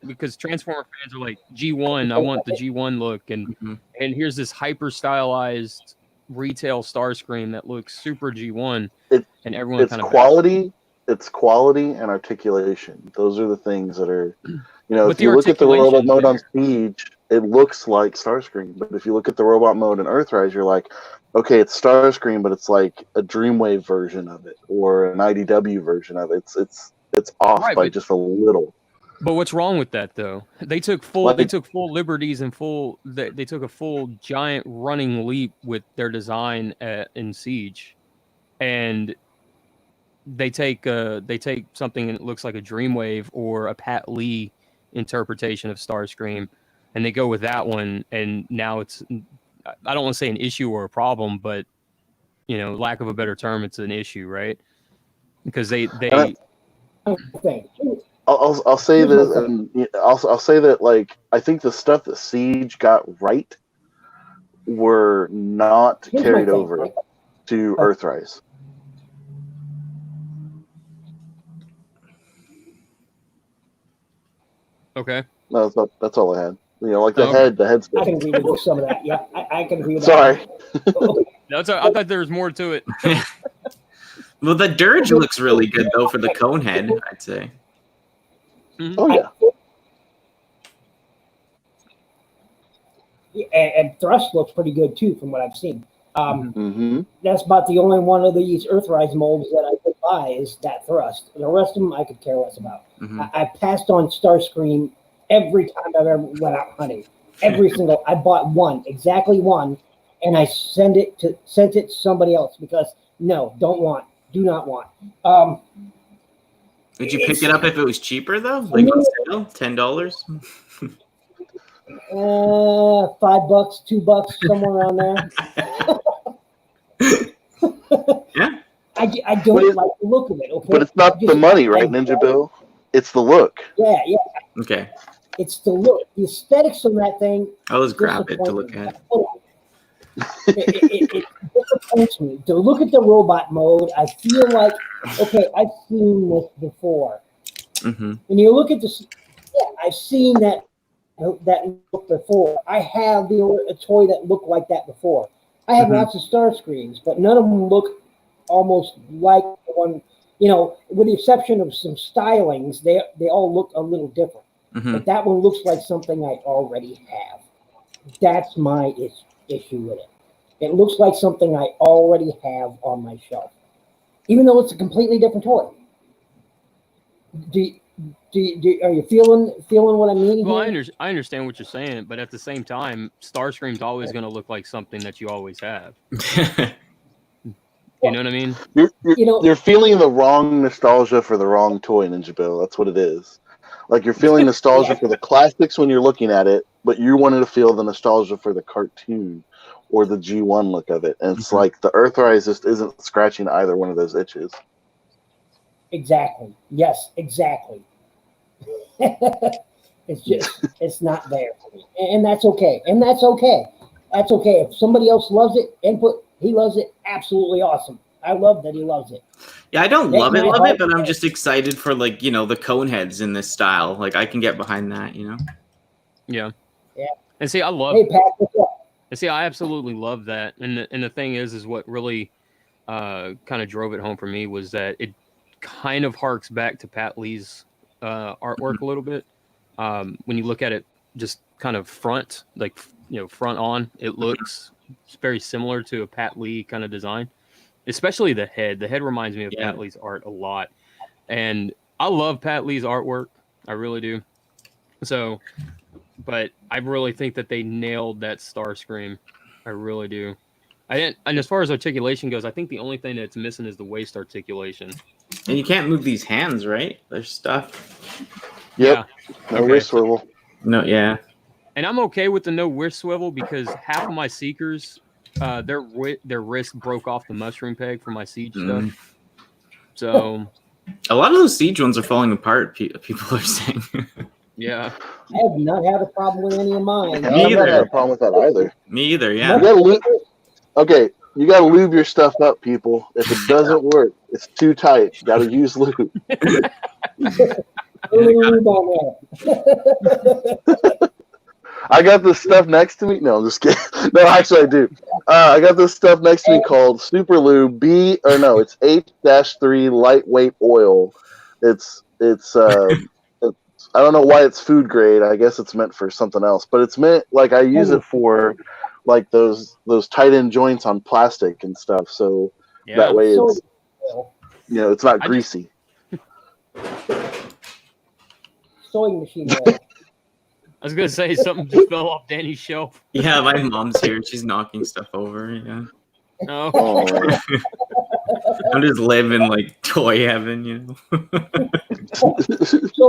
because Transformer fans are like, G1, I want the G1 look, and here's this hyper stylized retail Starscream that looks super G1, and everyone kind of
quality. It's quality and articulation. Those are the things that are, if you look at the robot mode on Siege, it looks like Starscream. But if you look at the robot mode in Earthrise, you're like, okay, it's Starscream, but it's like a Dreamwave version of it or an IDW version of it. It's off by just a little.
But what's wrong with that though? They took full liberties and they took a full giant running leap with their design in Siege, and they take something that looks like a Dreamwave or a Pat Lee interpretation of Starscream, and they go with that one, and now it's, I don't want to say an issue or a problem, but lack of a better term, it's an issue, right? Because
I'll say this, and I'll say that, like, I think the stuff that Siege got right were not carried over to Earthrise.
Okay.
No, that's all I had. Like the head stuff.
I can agree with some of that. Yeah, I can agree with
that.
Sorry.
I thought there was more to it.
Well, the Dirge looks really good though for the cone head, I'd say.
Oh yeah.
And Thrust looks pretty good too, from what I've seen. That's about the only one of these Earthrise molds that I could buy is that Thrust. The rest of them I could care less about. I passed on Starscream every time I've ever went out hunting. I bought exactly one, and I sent it to somebody else because do not want.
Would you pick it up if it was cheaper though? Like on sale, $10?
$5, $2, somewhere around there.
Yeah.
I don't like the look of it. Okay,
but it's not the money, right, NinjaBill? It's the look.
Yeah.
Okay.
It's the look. The aesthetics on that thing.
I'll just grab it to look at.
It disappoints me. To look at the robot mode, I feel like, okay, I've seen this before. When you look at this, I've seen that look before. I have a toy that looked like that before. I have lots of Starscreams, but none of them look almost like the one, you know, with the exception of some stylings, they all look a little different.
Mm-hmm.
But that one looks like something I already have. That's my issue with it. It looks like something I already have on my shelf, even though it's a completely different toy. Are you feeling what I mean?
Well,
here?
I understand what you're saying, but at the same time, Starscream's always going to look like something that you always have. You know what I mean?
You're feeling the wrong nostalgia for the wrong toy, NinjaBill. That's what it is. Like you're feeling nostalgia for the classics when you're looking at it, but you wanted to feel the nostalgia for the cartoon or the G1 look of it. And it's like the Earthrise just isn't scratching either one of those itches.
Exactly. Yes, exactly. It's not there for me. And that's okay. That's okay. If somebody else loves it, he loves it, absolutely awesome. I love that he loves it.
Yeah, I don't love it, but I'm just excited for, like, you know, the cone heads in this style. Like, I can get behind that, you know?
Yeah.
Yeah.
And see, I love.
Hey, Pat, what's up?
And see, I absolutely love that. And the thing is what really kind of drove it home for me was that it kind of harks back to Pat Lee's artwork a little bit. When you look at it just kind of front, like, you know, front on, it looks very similar to a Pat Lee kind of design, especially the head. The head reminds me of Pat Lee's art a lot. And I love Pat Lee's artwork. I really do. So, but I really think that they nailed that Starscream. I really do. And as far as articulation goes, I think the only thing that's missing is the waist articulation.
And you can't move these hands, right? There's stuff.
Yep. Yeah. No wrist swivel.
No, yeah.
And I'm okay with the no wrist swivel because half of my Seekers, their wrist broke off the mushroom peg for my Siege stuff. So
a lot of those Siege ones are falling apart, people are saying.
Yeah.
I have not had a problem with any of mine.
Me either. I have a problem with that either.
Me either, yeah.
Okay, you gotta lube your stuff up, people. If it doesn't work, it's too tight. You gotta use lube. I got this stuff next to me. No, I'm just kidding. No, actually, I do. I got this stuff next to me called Super Lube it's H-3 lightweight oil. It's I don't know why it's food grade. I guess it's meant for something else, but it's meant like I use it for like those tight end joints on plastic and stuff. So that way it's it's not greasy.
Sewing machine oil.
I was gonna say something just fell off Danny's shelf.
Yeah, my mom's here. She's knocking stuff over. Yeah.
Oh.
I'm just living like toy heaven, you know.
So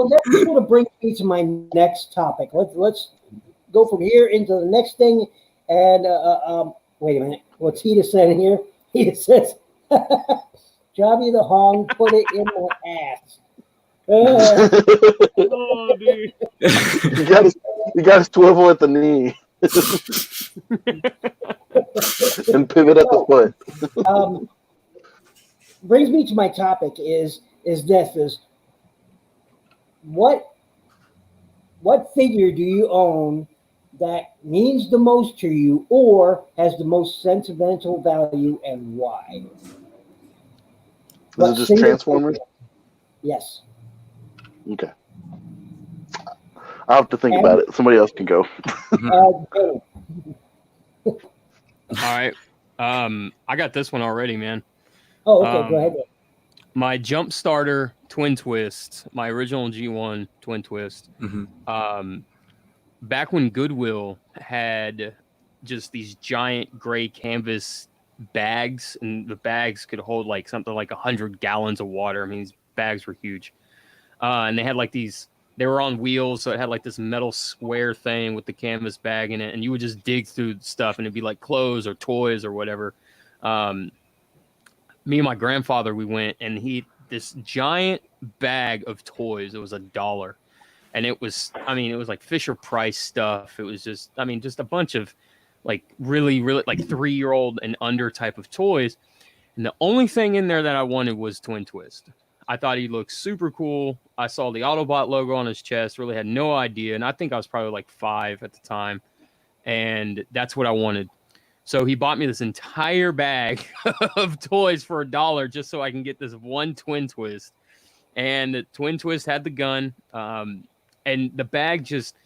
that sort of brings me to my next topic. Let's go from here into the next thing. And wait a minute, what's Hita saying here? Hita says, "Jobby the Hong, put it in my ass."
Oh, dude.
you got to swivel at the knee and pivot at the foot.
Brings me to my topic is what figure do you own that means the most to you or has the most sentimental value, and why?
Is it just Transformers?
Yes.
Okay. I'll have to think about it. Somebody else can go.
All
right. I got this one already, man.
Oh, okay. Go ahead.
My Jump Starter Twin Twist, my original G1 Twin Twist. Back when Goodwill had just these giant gray canvas bags, and the bags could hold like something like 100 gallons of water. I mean, these bags were huge. And they had like they were on wheels, so it had like this metal square thing with the canvas bag in it, and you would just dig through stuff, and it'd be like clothes or toys or whatever. Me and my grandfather, we went, and this giant bag of toys. It was $1, and it was like Fisher Price stuff. It was just a bunch of like really, really like 3-year-old and under type of toys. And the only thing in there that I wanted was Twin Twist. I thought he looked super cool. I saw the Autobot logo on his chest, really had no idea. And I think I was probably like 5 at the time. And that's what I wanted. So he bought me this entire bag of toys for $1 just so I can get this one Twin Twist. And the Twin Twist had the gun, and the bag just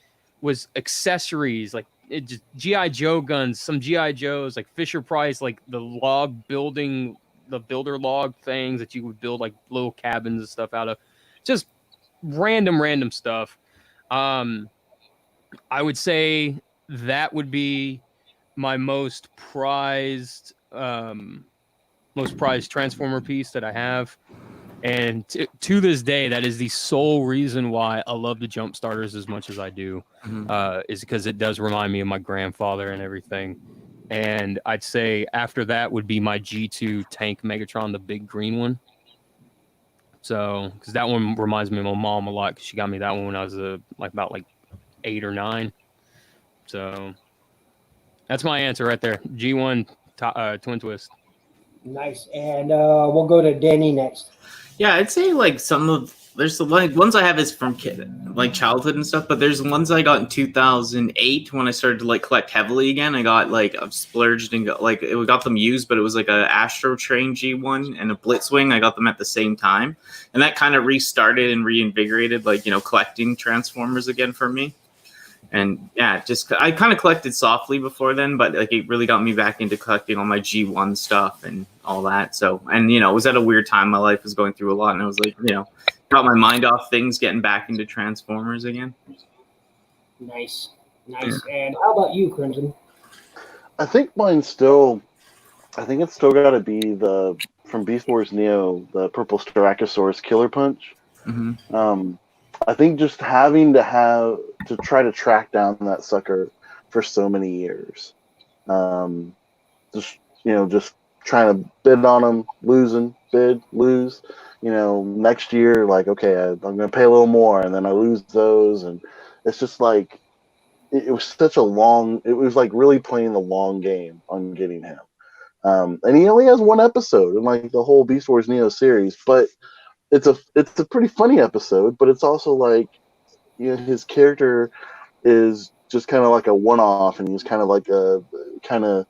was accessories, like it just G.I. Joe guns, some G.I. Joes, like Fisher Price, like the builder log things that you would build like little cabins and stuff out of. Just random stuff. I would say that would be my most prized Transformer piece that I have. And to this day, that is the sole reason why I love the Jump Starters as much as I do, is because it does remind me of my grandfather and everything. And I'd say after that would be my G2 Tank Megatron, the big green one. So, because that one reminds me of my mom a lot, because she got me that one when I was about 8 or 9. So, that's my answer right there. G1 Twin Twist.
Nice. And we'll go to Danny next.
Yeah, I'd say there's the ones I have is from childhood and stuff, but there's ones I got in 2008 when I started to collect heavily again. I got I've splurged and got them used, but it was like a Astro Train G1 and a Blitzwing. I got them at the same time, and that kind of restarted and reinvigorated collecting Transformers again for me. And yeah, I kind of collected softly before then, but it really got me back into collecting all my G1 stuff and all that. So, and it was at a weird time. My life was going through a lot, and I was got my mind off things, getting back into Transformers again.
Nice. And how about you, Crimson?
I think it's still got to be from Beast Wars Neo, the Purple Styracosaurus Killer Punch. Mm-hmm. I think just having to try to track down that sucker for so many years, just trying to bid on him, lose. Next year, okay, I'm going to pay a little more, and then I lose those, and it's just it was such a long. It was really playing the long game on getting him, and he only has one episode in the whole Beast Wars Neo series, but. It's a pretty funny episode, but it's also his character is just kind of like a one-off, and he's kind of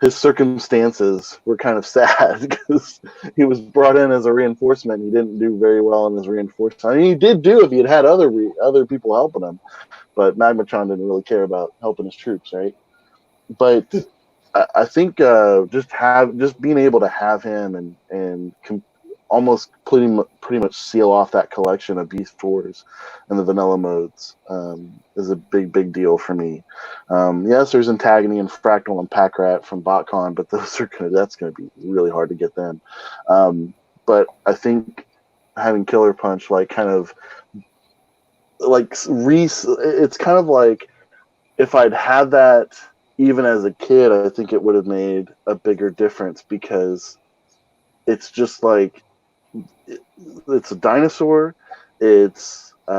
his circumstances were kind of sad because he was brought in as a reinforcement. And he didn't do very well in his reinforcement. I mean, he did do if he had other people helping him, but Magmatron didn't really care about helping his troops, right? But I think just being able to have him and almost pretty much seal off that collection of Beast Wars and the vanilla modes is a big deal for me. Yes, there's Antagony and Fractal and Packrat from BotCon, but that's gonna be really hard to get them. But I think having Killer Punch it's kind of like if I'd had that even as a kid, I think it would have made a bigger difference, because it's just it's a dinosaur. It's he's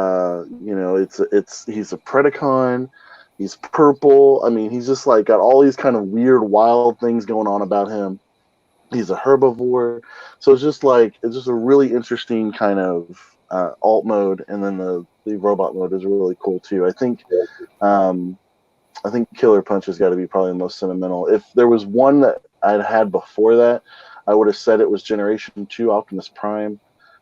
a Predacon. He's purple. I mean, he's just got all these kind of weird, wild things going on about him. He's a herbivore. So it's just a really interesting kind of alt mode, and then the robot mode is really cool too. I think Killer Punch has got to be probably the most sentimental. If there was one that I'd had before that, I would have said it was Generation 2 Optimus Prime,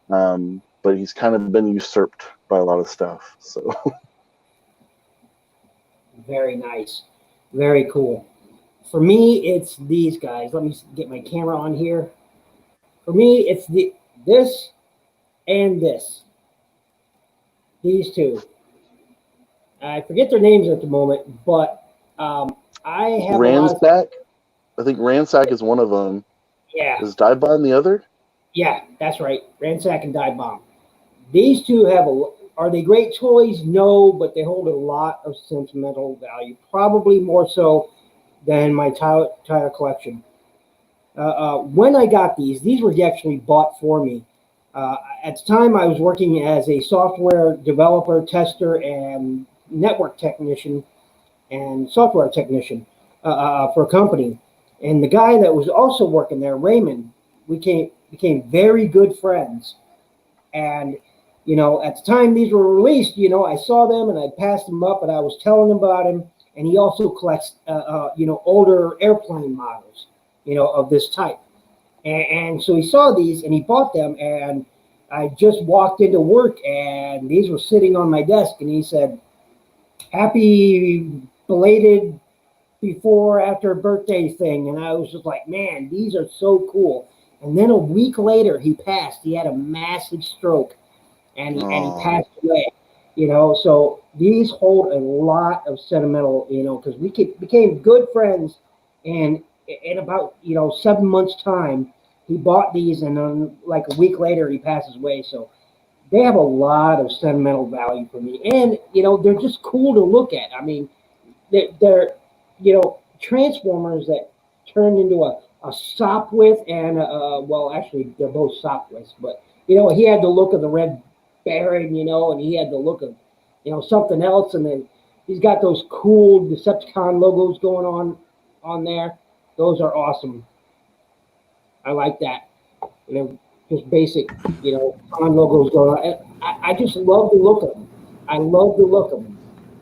but he's kind of been usurped by a lot of stuff. So,
very nice, very cool. For me, it's these guys. Let me get my camera on here. For me, it's this and this. These two. I forget their names at the moment, but I have
Ransack. I think Ransack is one of them.
Yeah.
Is Dive Bomb the other?
Yeah, that's right. Ransack and Dive Bomb. These two are they great toys? No, but they hold a lot of sentimental value. Probably more so than my entire collection. When I got these were actually bought for me. At the time, I was working as a software developer, tester, and network technician and software technician for a company. And the guy that was also working there, Raymond, we became very good friends. And, at the time these were released, I saw them and I passed them up and I was telling him about him. and he also collects, older airplane models, of this type. And so he saw these and he bought them, and I just walked into work and these were sitting on my desk, and he said, "Happy belated before after birthday thing." And I was just like, man, these are so cool. And then a week later he passed. He had a massive stroke and he passed away. So these hold a lot of sentimental, because we became good friends, and in about 7 months time he bought these, and then like a week later he passes away. So they have a lot of sentimental value for me, and they're just cool to look at. I mean, they're Transformers that turned into a Sopwith and actually they're both Sopwiths, but he had the look of the Red Baron, and he had the look of something else, and then he's got those cool Decepticon logos going on there. Those are awesome. I like that. Just basic, con logos going on. I just love the look of them. I love the look of them.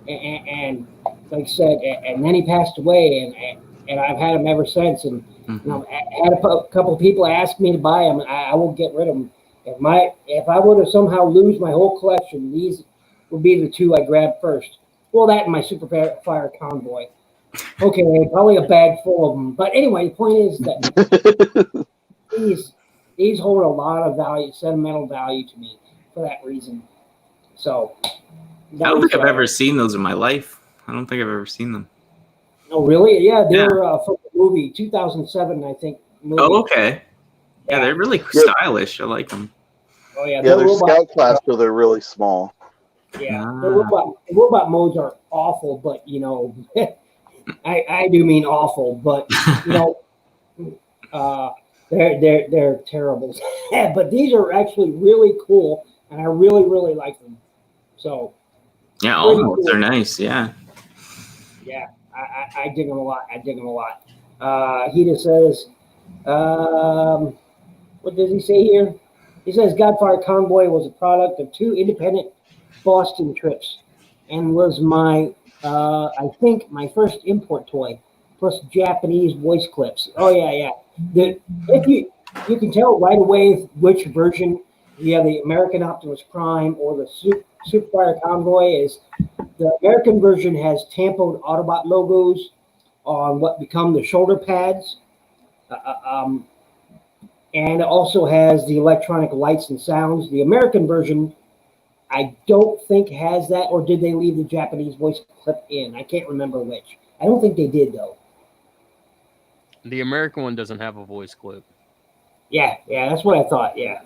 And like I said, and then he passed away, and I've had them ever since. And I had a couple of people ask me to buy them. I won't get rid of them. If I were to somehow lose my whole collection, these would be the two I grabbed first. Well, that and my Super Fire Convoy. Okay, probably a bag full of them. But anyway, the point is that these hold a lot of value, sentimental value to me for that reason. So
I don't think I've ever seen those in my life. I don't think I've ever seen them.
Oh, really? Yeah, they're from the movie 2007, I think. Movie.
Oh, okay. Yeah, they're really stylish. I like them.
Oh, yeah.
Yeah, they're Scout class, so they're really small.
Yeah, the robot modes are awful, but I do mean awful, but they're terrible. But these are actually really cool, and I really, really like them. So
yeah, all modes are nice. Yeah.
Yeah, I dig them a lot. He just says, what does he say here? He says Godfire Convoy was a product of 2 independent Boston trips and was I think my first import toy, plus Japanese voice clips. Oh yeah. If you can tell right away which version, the American Optimus Prime or the Super Fire Convoy is. The American version has tampoed Autobot logos on what become the shoulder pads, and it also has the electronic lights and sounds. The American version, I don't think has that, or did they leave the Japanese voice clip in? I can't remember which. I don't think they did, though.
The American one doesn't have a voice clip.
Yeah, that's what I thought, yeah.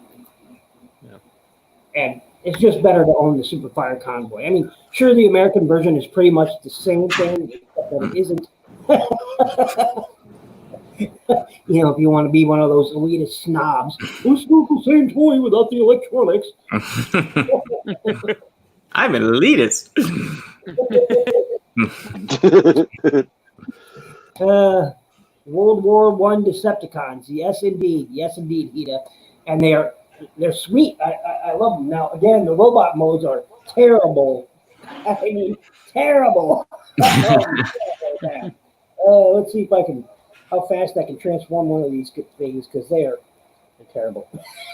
And it's just better to own the Super Fire Convoy. I mean, sure, the American version is pretty much the same thing, except that it isn't. If you want to be one of those elitist snobs, it's not the same toy without the electronics.
I'm an elitist.
World War I Decepticons. Yes, indeed, Hita. And they're sweet. I love them. Now, again, the robot modes are terrible. I mean, terrible. Let's see how fast I can transform one of these things, because they're terrible.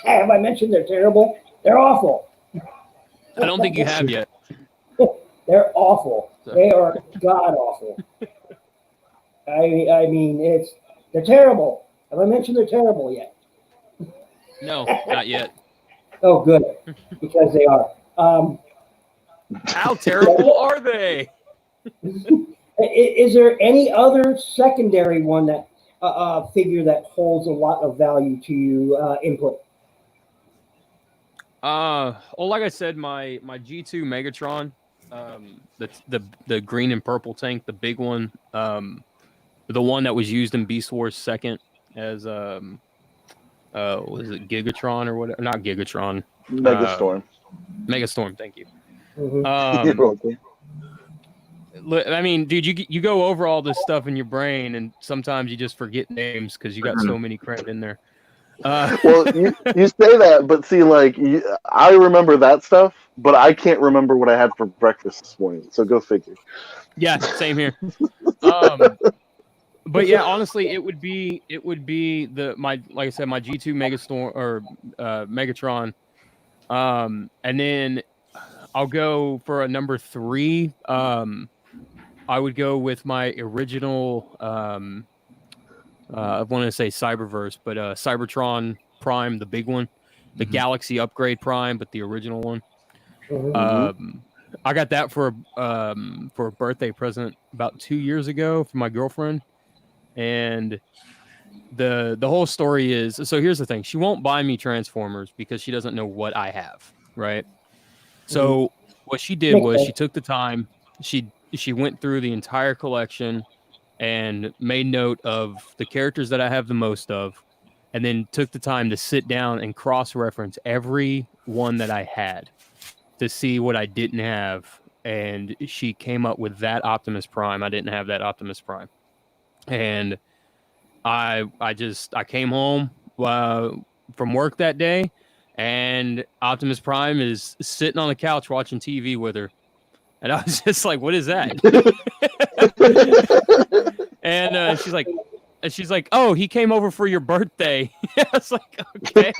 Have I mentioned they're terrible? They're awful.
I don't think you have yet.
They're awful. They are god awful. I mean, they're terrible. Have I mentioned they're terrible yet?
No, not yet.
Oh, good, because they are.
How terrible are they?
Is there any other secondary one that figure that holds a lot of value to you? Input.
Well, like I said, my G2 Megatron, the green and purple tank, the big one, the one that was used in Beast Wars 2nd as was it Gigatron or whatever? Not Gigatron.
Megastorm.
Megastorm. Thank you.
Mm-hmm.
I mean, dude, you go over all this stuff in your brain, and sometimes you just forget names because you got so many credit in there.
Well, you say that, but see, I remember that stuff, but I can't remember what I had for breakfast this morning. So go figure.
Yeah, same here. But yeah, honestly, it would be like I said, my G2 Megastorm or Megatron. And then I'll go for a number 3. I would go with my original. I want to say Cyberverse, but Cybertron Prime, the big one, the Galaxy Upgrade Prime, but the original one. I got that for a birthday present about 2 years ago from my girlfriend, and the whole story is, so here's the thing: she won't buy me Transformers because she doesn't know what I have, right? So what she did was she took the time, she went through the entire collection and made note of the characters that I have the most of, and then took the time to sit down and cross-reference every one that I had to see what I didn't have, and she came up with that Optimus Prime. I didn't have that Optimus Prime, and I came home from work that day, and Optimus Prime is sitting on the couch watching TV with her, and I was just like, "What is that?" And she's like, "Oh, he came over for your birthday." I was like, "Okay."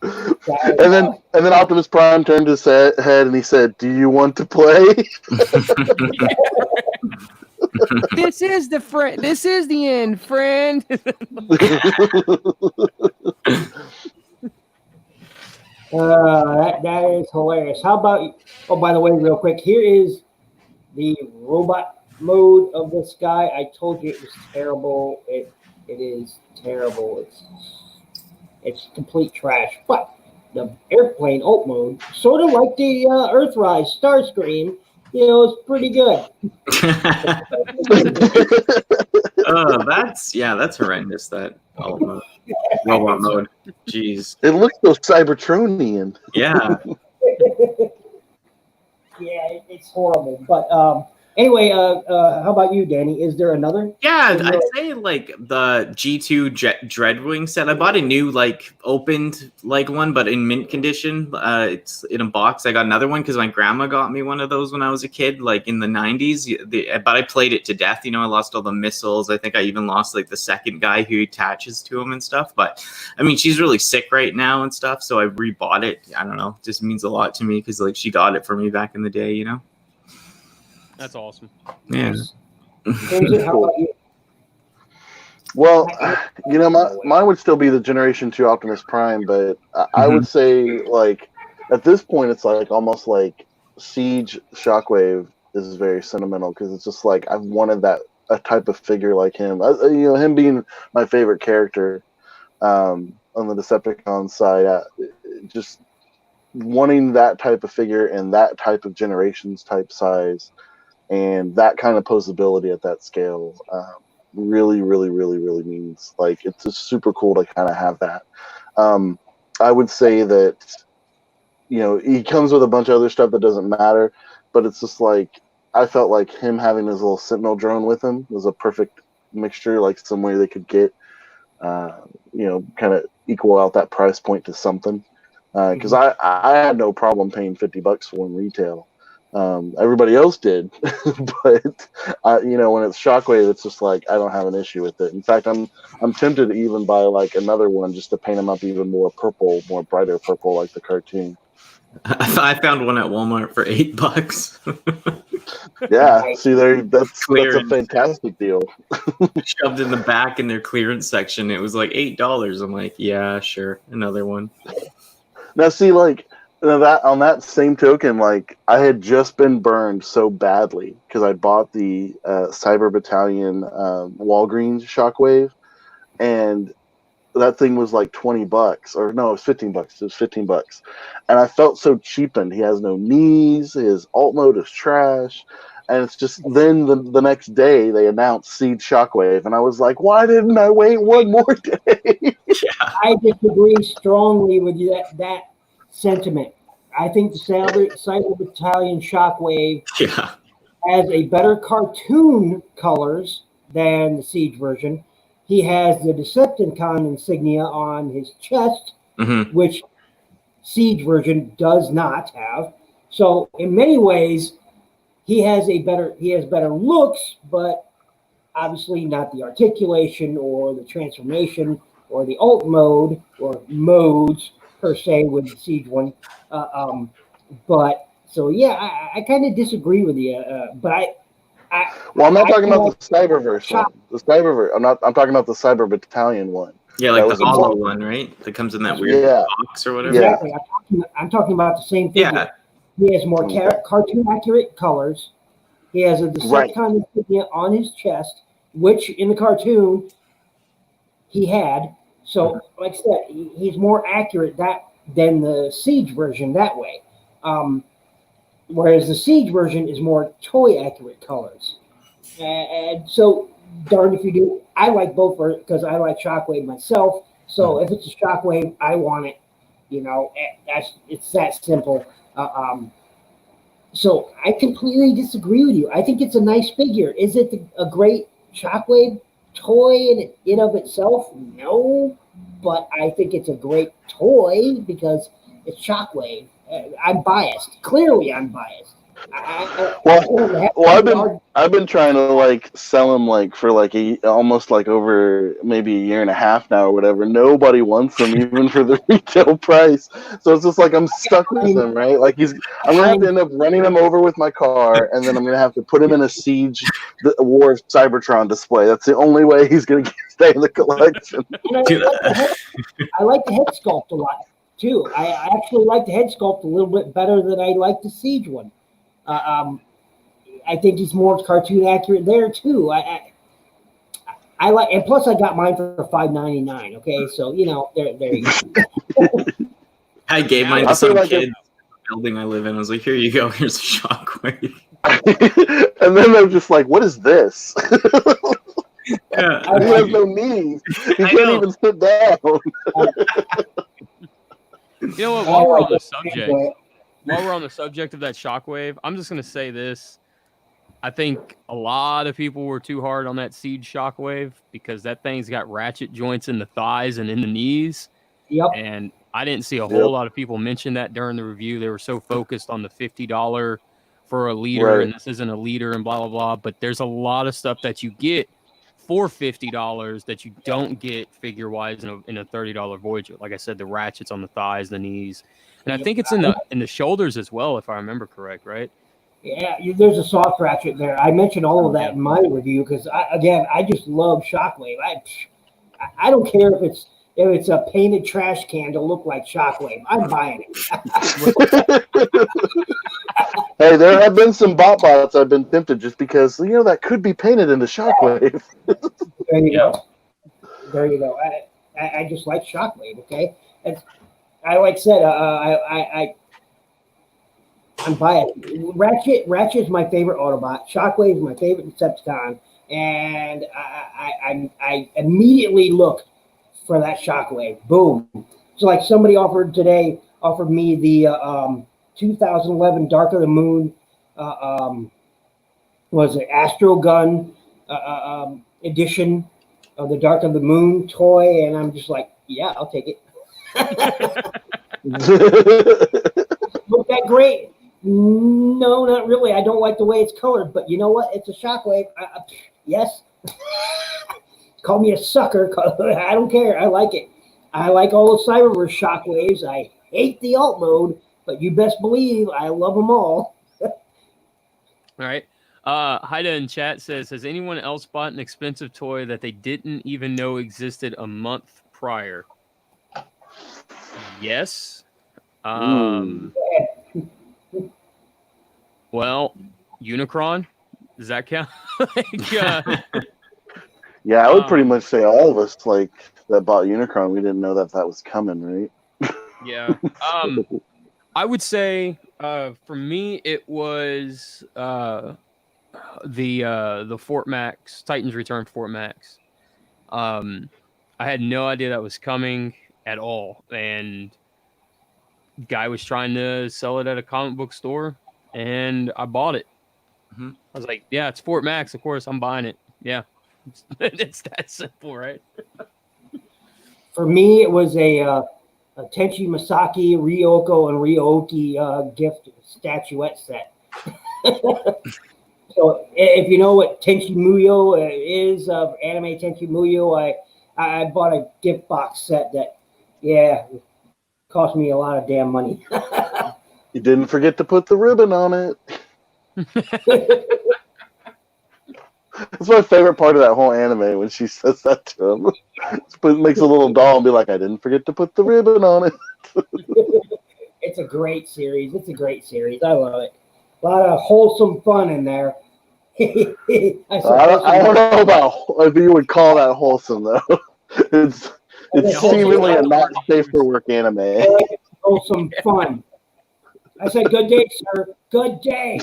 And then Optimus Prime turned his head and he said, "Do you want to play?"
This is the end, friend.
That is hilarious. How about? Oh, by the way, real quick, here is the robot mode of this guy. I told you it was terrible. It is terrible. It's complete trash. But the airplane alt mode, sort of like the Earthrise Starscream, it's pretty good.
That's horrendous. That alt mode, robot mode. Jeez,
it looks so Cybertronian.
Yeah.
Yeah, it's horrible. But anyway, how about you, Danny? Is there another?
Yeah, I'd say like the G2 Dreadwing set. I bought a new opened one, but in mint condition. It's in a box. I got another one because my grandma got me one of those when I was a kid, in the 90s. But I played it to death. I lost all the missiles. I think I even lost the second guy who attaches to him and stuff. But I mean, she's really sick right now and stuff, so I rebought it. I don't know. It just means a lot to me because she got it for me back in the day.
That's awesome.
Yeah.
Well, mine would still be the Generation 2 Optimus Prime, but I would say, at this point, it's almost like Siege Shockwave is very sentimental because it's just I've wanted a type of figure like him. Him being my favorite character on the Decepticon side, just wanting that type of figure and that type of Generations type size and that kind of posability at that scale really, really, really, really means it's just super cool to kind of have that. I would say that he comes with a bunch of other stuff that doesn't matter, but it's just I felt like him having his little Sentinel drone with him was a perfect mixture, some way they could get kind of equal out that price point to something, because I had no problem paying $50 for one retail. Everybody else did, but when it's Shockwave, it's just I don't have an issue with it. In fact, I'm tempted to even buy another one just to paint him up even more purple, more brighter purple, like the cartoon.
I found one at Walmart for $8.
Yeah, see that's a fantastic deal.
Shoved in the back in their clearance section. It was $8. I'm like, yeah, sure, another one.
Now see, that on that same token, I had just been burned so badly because I bought the Cyber Battalion Walgreens Shockwave, and that thing was $20, or no, it was $15. It was $15, and I felt so cheapened. He has no knees. His alt mode is trash, and it's just then the next day they announced Siege Shockwave, and I was like, why didn't I wait one more day?
Yeah.
I disagree strongly with that sentiment. I think the Cyber Battalion Shockwave has a better cartoon colors than the Siege version. He has the Decepticon insignia on his chest, which Siege version does not have. So in many ways, he has better looks, but obviously not the articulation or the transformation or the alt mode or modes per se with the Siege one. But so yeah, I kind of disagree with you. But
I'm not talking about
like
the Cyberverse one. The Cyberverse. I'm talking about the Cyber Battalion one.
Yeah, like the hollow one, right? That comes in that weird box or whatever.
Exactly. I'm talking about the same figure.
Yeah.
He has more cartoon accurate colors. He has a Decepticon insignia on his chest, which in the cartoon he had. So, like I said, he's more accurate than the Siege version that way. Whereas the Siege version is more toy accurate colors. And so, darn if you do. I like both because I like Shockwave myself. So if it's a Shockwave, I want it. It's that simple. So I completely disagree with you. I think it's a nice figure. Is it a great Shockwave toy in of itself? No, but I think it's a great toy because it's Shockwave. I'm biased. Clearly, I'm biased.
I've been trying to like sell him like for like almost like over maybe a year and a half now or whatever. Nobody wants him even for the retail price. So it's just like I'm stuck with him, right? Like I'm gonna have to end up running him over with my car, and then I'm gonna have to put him in a Siege War of Cybertron display. That's the only way he's gonna stay in the collection.
I like the head sculpt a lot too. I actually like the head sculpt a little bit better than I like the Siege one. I think he's more cartoon accurate there too. I like, and plus I got mine for $5.99. Okay, so there you go.
I gave mine to some kid in the building I live in. I was like, here you go. Here's a Shockwave.
And then they're just like, what is this?
Yeah.
He has no knees. He can't even sit down.
You know what? While we're on the subject of that Shockwave, I'm just gonna say this. I think a lot of people were too hard on that Siege Shockwave because that thing's got ratchet joints in the thighs and in the knees.
Yep.
And I didn't see a whole lot of people mention that during the review. They were so focused on the $50 for a leader, and this isn't a leader, and blah blah blah. But there's a lot of stuff that you get for $50 that you don't get figure wise in a $30 Voyager. Like I said, the ratchets on the thighs, the knees, and I think it's in the shoulders as well, if I remember correct, right?
Yeah, there's a soft ratchet there. I mentioned all of that in my review because I just love Shockwave. I don't care if it's a painted trash can to look like Shockwave. I'm buying it.
Hey, there have been some bots I've been tempted just because that could be painted into Shockwave.
There you go. There you go. I just like Shockwave. Okay, I like said I'm biased. Ratchet is my favorite Autobot. Shockwave is my favorite Decepticon, and I immediately look for that Shockwave. Boom! So like somebody offered me the 2011 Dark of the Moon was it Astro Gun edition of the Dark of the Moon toy, and I'm just like, yeah, I'll take it. Look that great? No, not really. I don't like the way it's colored, but you know what? It's a Shockwave. Yes. Call me a sucker. I don't care. I like it. I like all the Cyberverse Shockwaves. I hate the alt mode, but you best believe I love them all.
All right. Haida in chat says, has anyone else bought an expensive toy that they didn't even know existed a month prior? Yes. Well, Unicron, does that count?
Yeah, I would pretty much say all of us that bought Unicron, we didn't know that was coming, right?
Yeah. I would say for me it was the Fort Max, Titans Return Fort Max. I had no idea that was coming at all, and guy was trying to sell it at a comic book store, and I bought it. I was like, yeah, it's Fort Max, of course I'm buying it. Yeah. It's that simple, right?
For me, it was a Tenchi Masaki, Ryoko, and Ryoki gift statuette set. So if you know what Tenchi Muyo is, anime Tenchi Muyo, I bought a gift box set that, cost me a lot of damn money.
You didn't forget to put the ribbon on it. That's my favorite part of that whole anime, when she says that to him. Makes a little doll and be like, I didn't forget to put the ribbon on it.
It's a great series. I love it. A lot of wholesome fun in there.
I don't know about if you would call that wholesome, though. It's seemingly a not safe for work anime.
Wholesome fun. I said, good day, sir. Good day.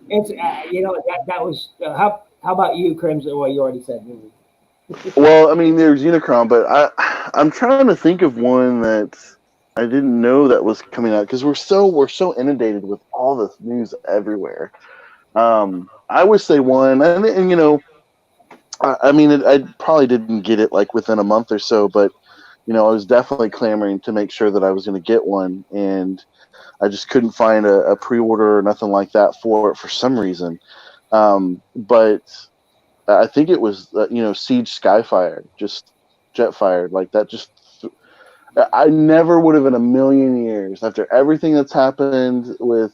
It's that was how about you, Crimson? Well, you already said.
Well, I mean, there's Unicron, but I'm trying to think of one that I didn't know that was coming out, because we're so inundated with all this news everywhere. I would say one, and you know, I mean, I probably didn't get it like within a month or so, but you know, I was definitely clamoring to make sure that I was going to get one, and I just couldn't find a pre-order or nothing like that for it for some reason. But I think it was Siege Skyfire, just Jetfire, like that. Just I never would have in a million years, after everything that's happened with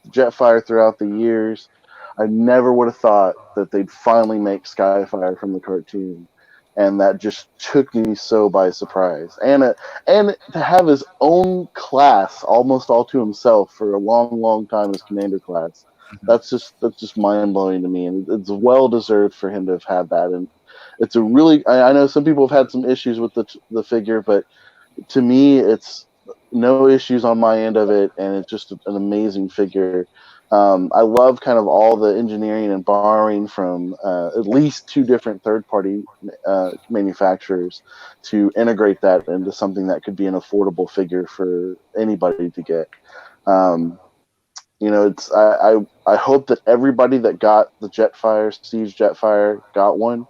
Jetfire throughout the years, I never would have thought that they'd finally make Skyfire from the cartoon, and that just took me so by surprise. And to have his own class almost all to himself for a long, long time as Commander class, that's just mind blowing to me, and it's well deserved for him to have had that. And it's a really, I know some people have had some issues with the figure, but to me, it's no issues on my end of it, and it's just an amazing figure. I love kind of all the engineering and borrowing from at least 2 different third-party manufacturers to integrate that into something that could be an affordable figure for anybody to get. It's I hope that everybody that got the Siege Jetfire got one,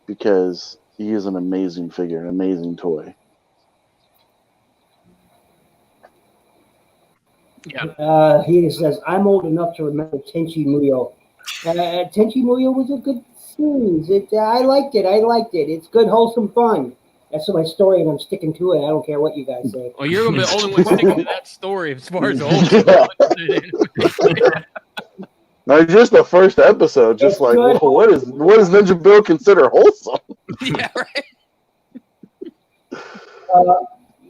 because he is an amazing figure, an amazing toy.
Yeah. He says, I'm old enough to remember Tenchi Muyo. Tenchi Muyo was a good series. I liked it. It's good, wholesome fun. That's my story, and I'm sticking to it. I don't care what you guys say.
Well, you're the only one sticking to that story as far as wholesome.
Not just the first episode, just it's like, well, what does NinjaBill consider wholesome?
Yeah, right.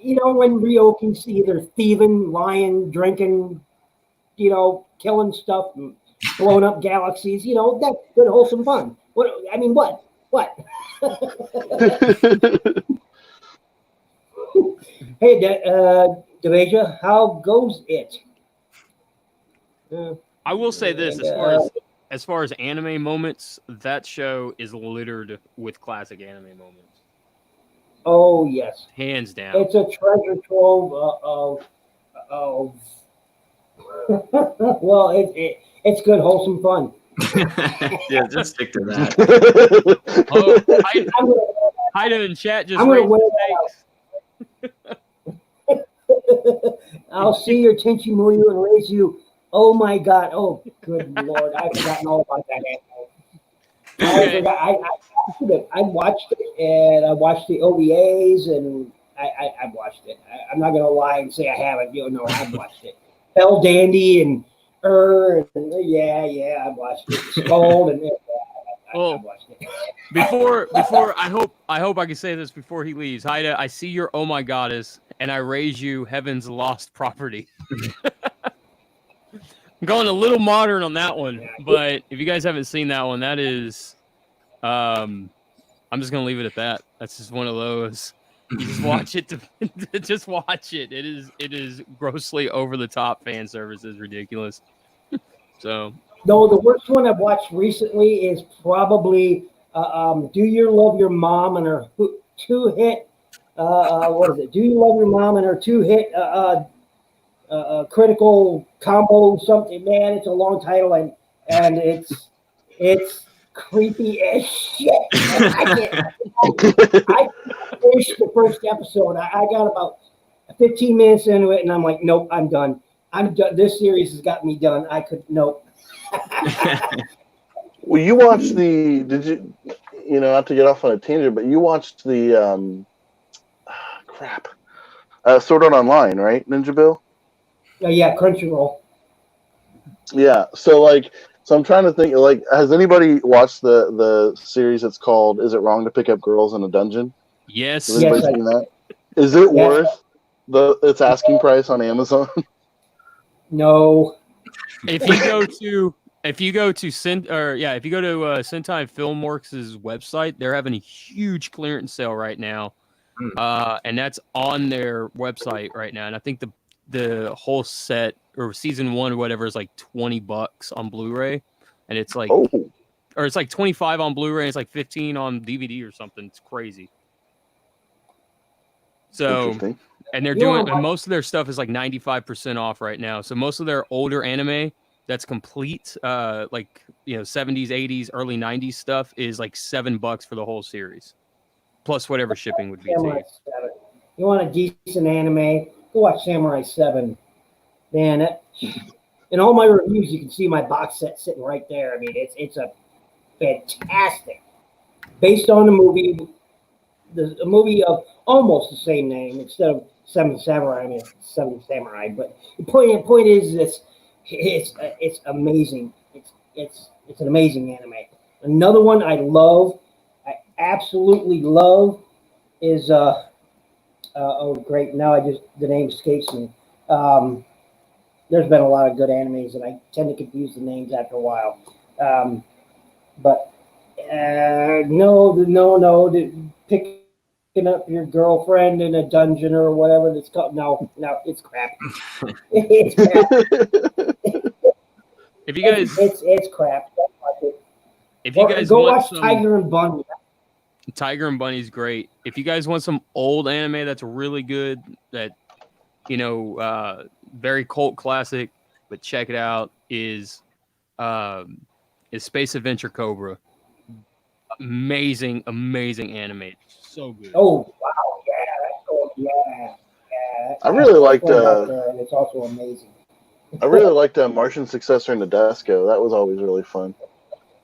When Ryoki's either thieving, lying, drinking, killing stuff, and blowing up galaxies, that's good, wholesome fun. What? Hey, Devasia, how goes it?
I will say this, as far as anime moments, that show is littered with classic anime moments.
Oh yes,
hands down.
It's a treasure trove of well, it's good, wholesome fun.
Yeah, just stick to that.
Hide in chat. Just
I'll see your Tenchi Muyo and raise you. Oh my God! Oh, good Lord! I've forgotten all about that anime. I watched it, and I watched the OVAs, and I watched it. I'm not gonna lie and say I haven't. I've watched it. Bell Dandy and and I watched it. Scold and I watched it.
Before I hope I can say this before he leaves. Haida, I see your oh my goddess, and I raise you heaven's lost property. I'm going a little modern on that one, but if you guys haven't seen that one, that is, I'm just gonna leave it at that. That's just one of those. You just watch it just watch it. It is grossly over the top fan service. Is ridiculous. So.
No, the worst one I've watched recently is probably Do You Love Your Mom and her 2-hit. What is it? Do You Love Your Mom and her 2-hit critical combo something? Man, it's a long title, and it's creepy as shit. I finished the first episode. I got about 15 minutes into it, and I'm like, nope, I'm done. I'm done. This series has got me done. I could nope.
Well, you watched the? Did you? Not to get off on a tangent, but you watched the crap. Sword Art Online, right, NinjaBill?
Yeah, Crunchyroll.
Yeah. So I'm trying to think. Has anybody watched the series that's called "Is It Wrong to Pick Up Girls in a Dungeon"?
Yes.
Has anybody seen that? Is it worth its asking price on Amazon?
No.
If you go to Sentai Filmworks' website, they're having a huge clearance sale right now. And that's on their website right now. And I think the whole set or season 1 or whatever is like $20 on Blu-ray. And it's like or it's like 25 on Blu-ray, and it's like 15 on DVD or something. It's crazy. So, and they're and most of their stuff is like 95% off right now. So most of their older anime that's complete, 70s, 80s, early 90s stuff is like $7 for the whole series, plus whatever shipping would be.
You want a decent anime? Go watch Samurai 7. Man, in all my reviews, you can see my box set sitting right there. I mean, it's a fantastic, based on the movie. A movie of almost the same name instead of Seven Samurai. I mean, Seven Samurai. But the point is, it's amazing. It's an amazing anime. Another one I love, I absolutely love, is oh great! Now the name escapes me. There's been a lot of good animes, and I tend to confuse the names after a while. Picking up your girlfriend in a dungeon or whatever that's called. No, it's crap. It's crap.
If you guys,
it's crap.
If you guys
go watch Tiger and Bunny.
Tiger and Bunny's great. If you guys want some old anime that's really good, that very cult classic, but check it out, is Space Adventure Cobra. Amazing anime. So good.
Oh wow, yeah.
I really liked.
It's also amazing.
I really liked Martian Successor in Nadesco. That was always really fun.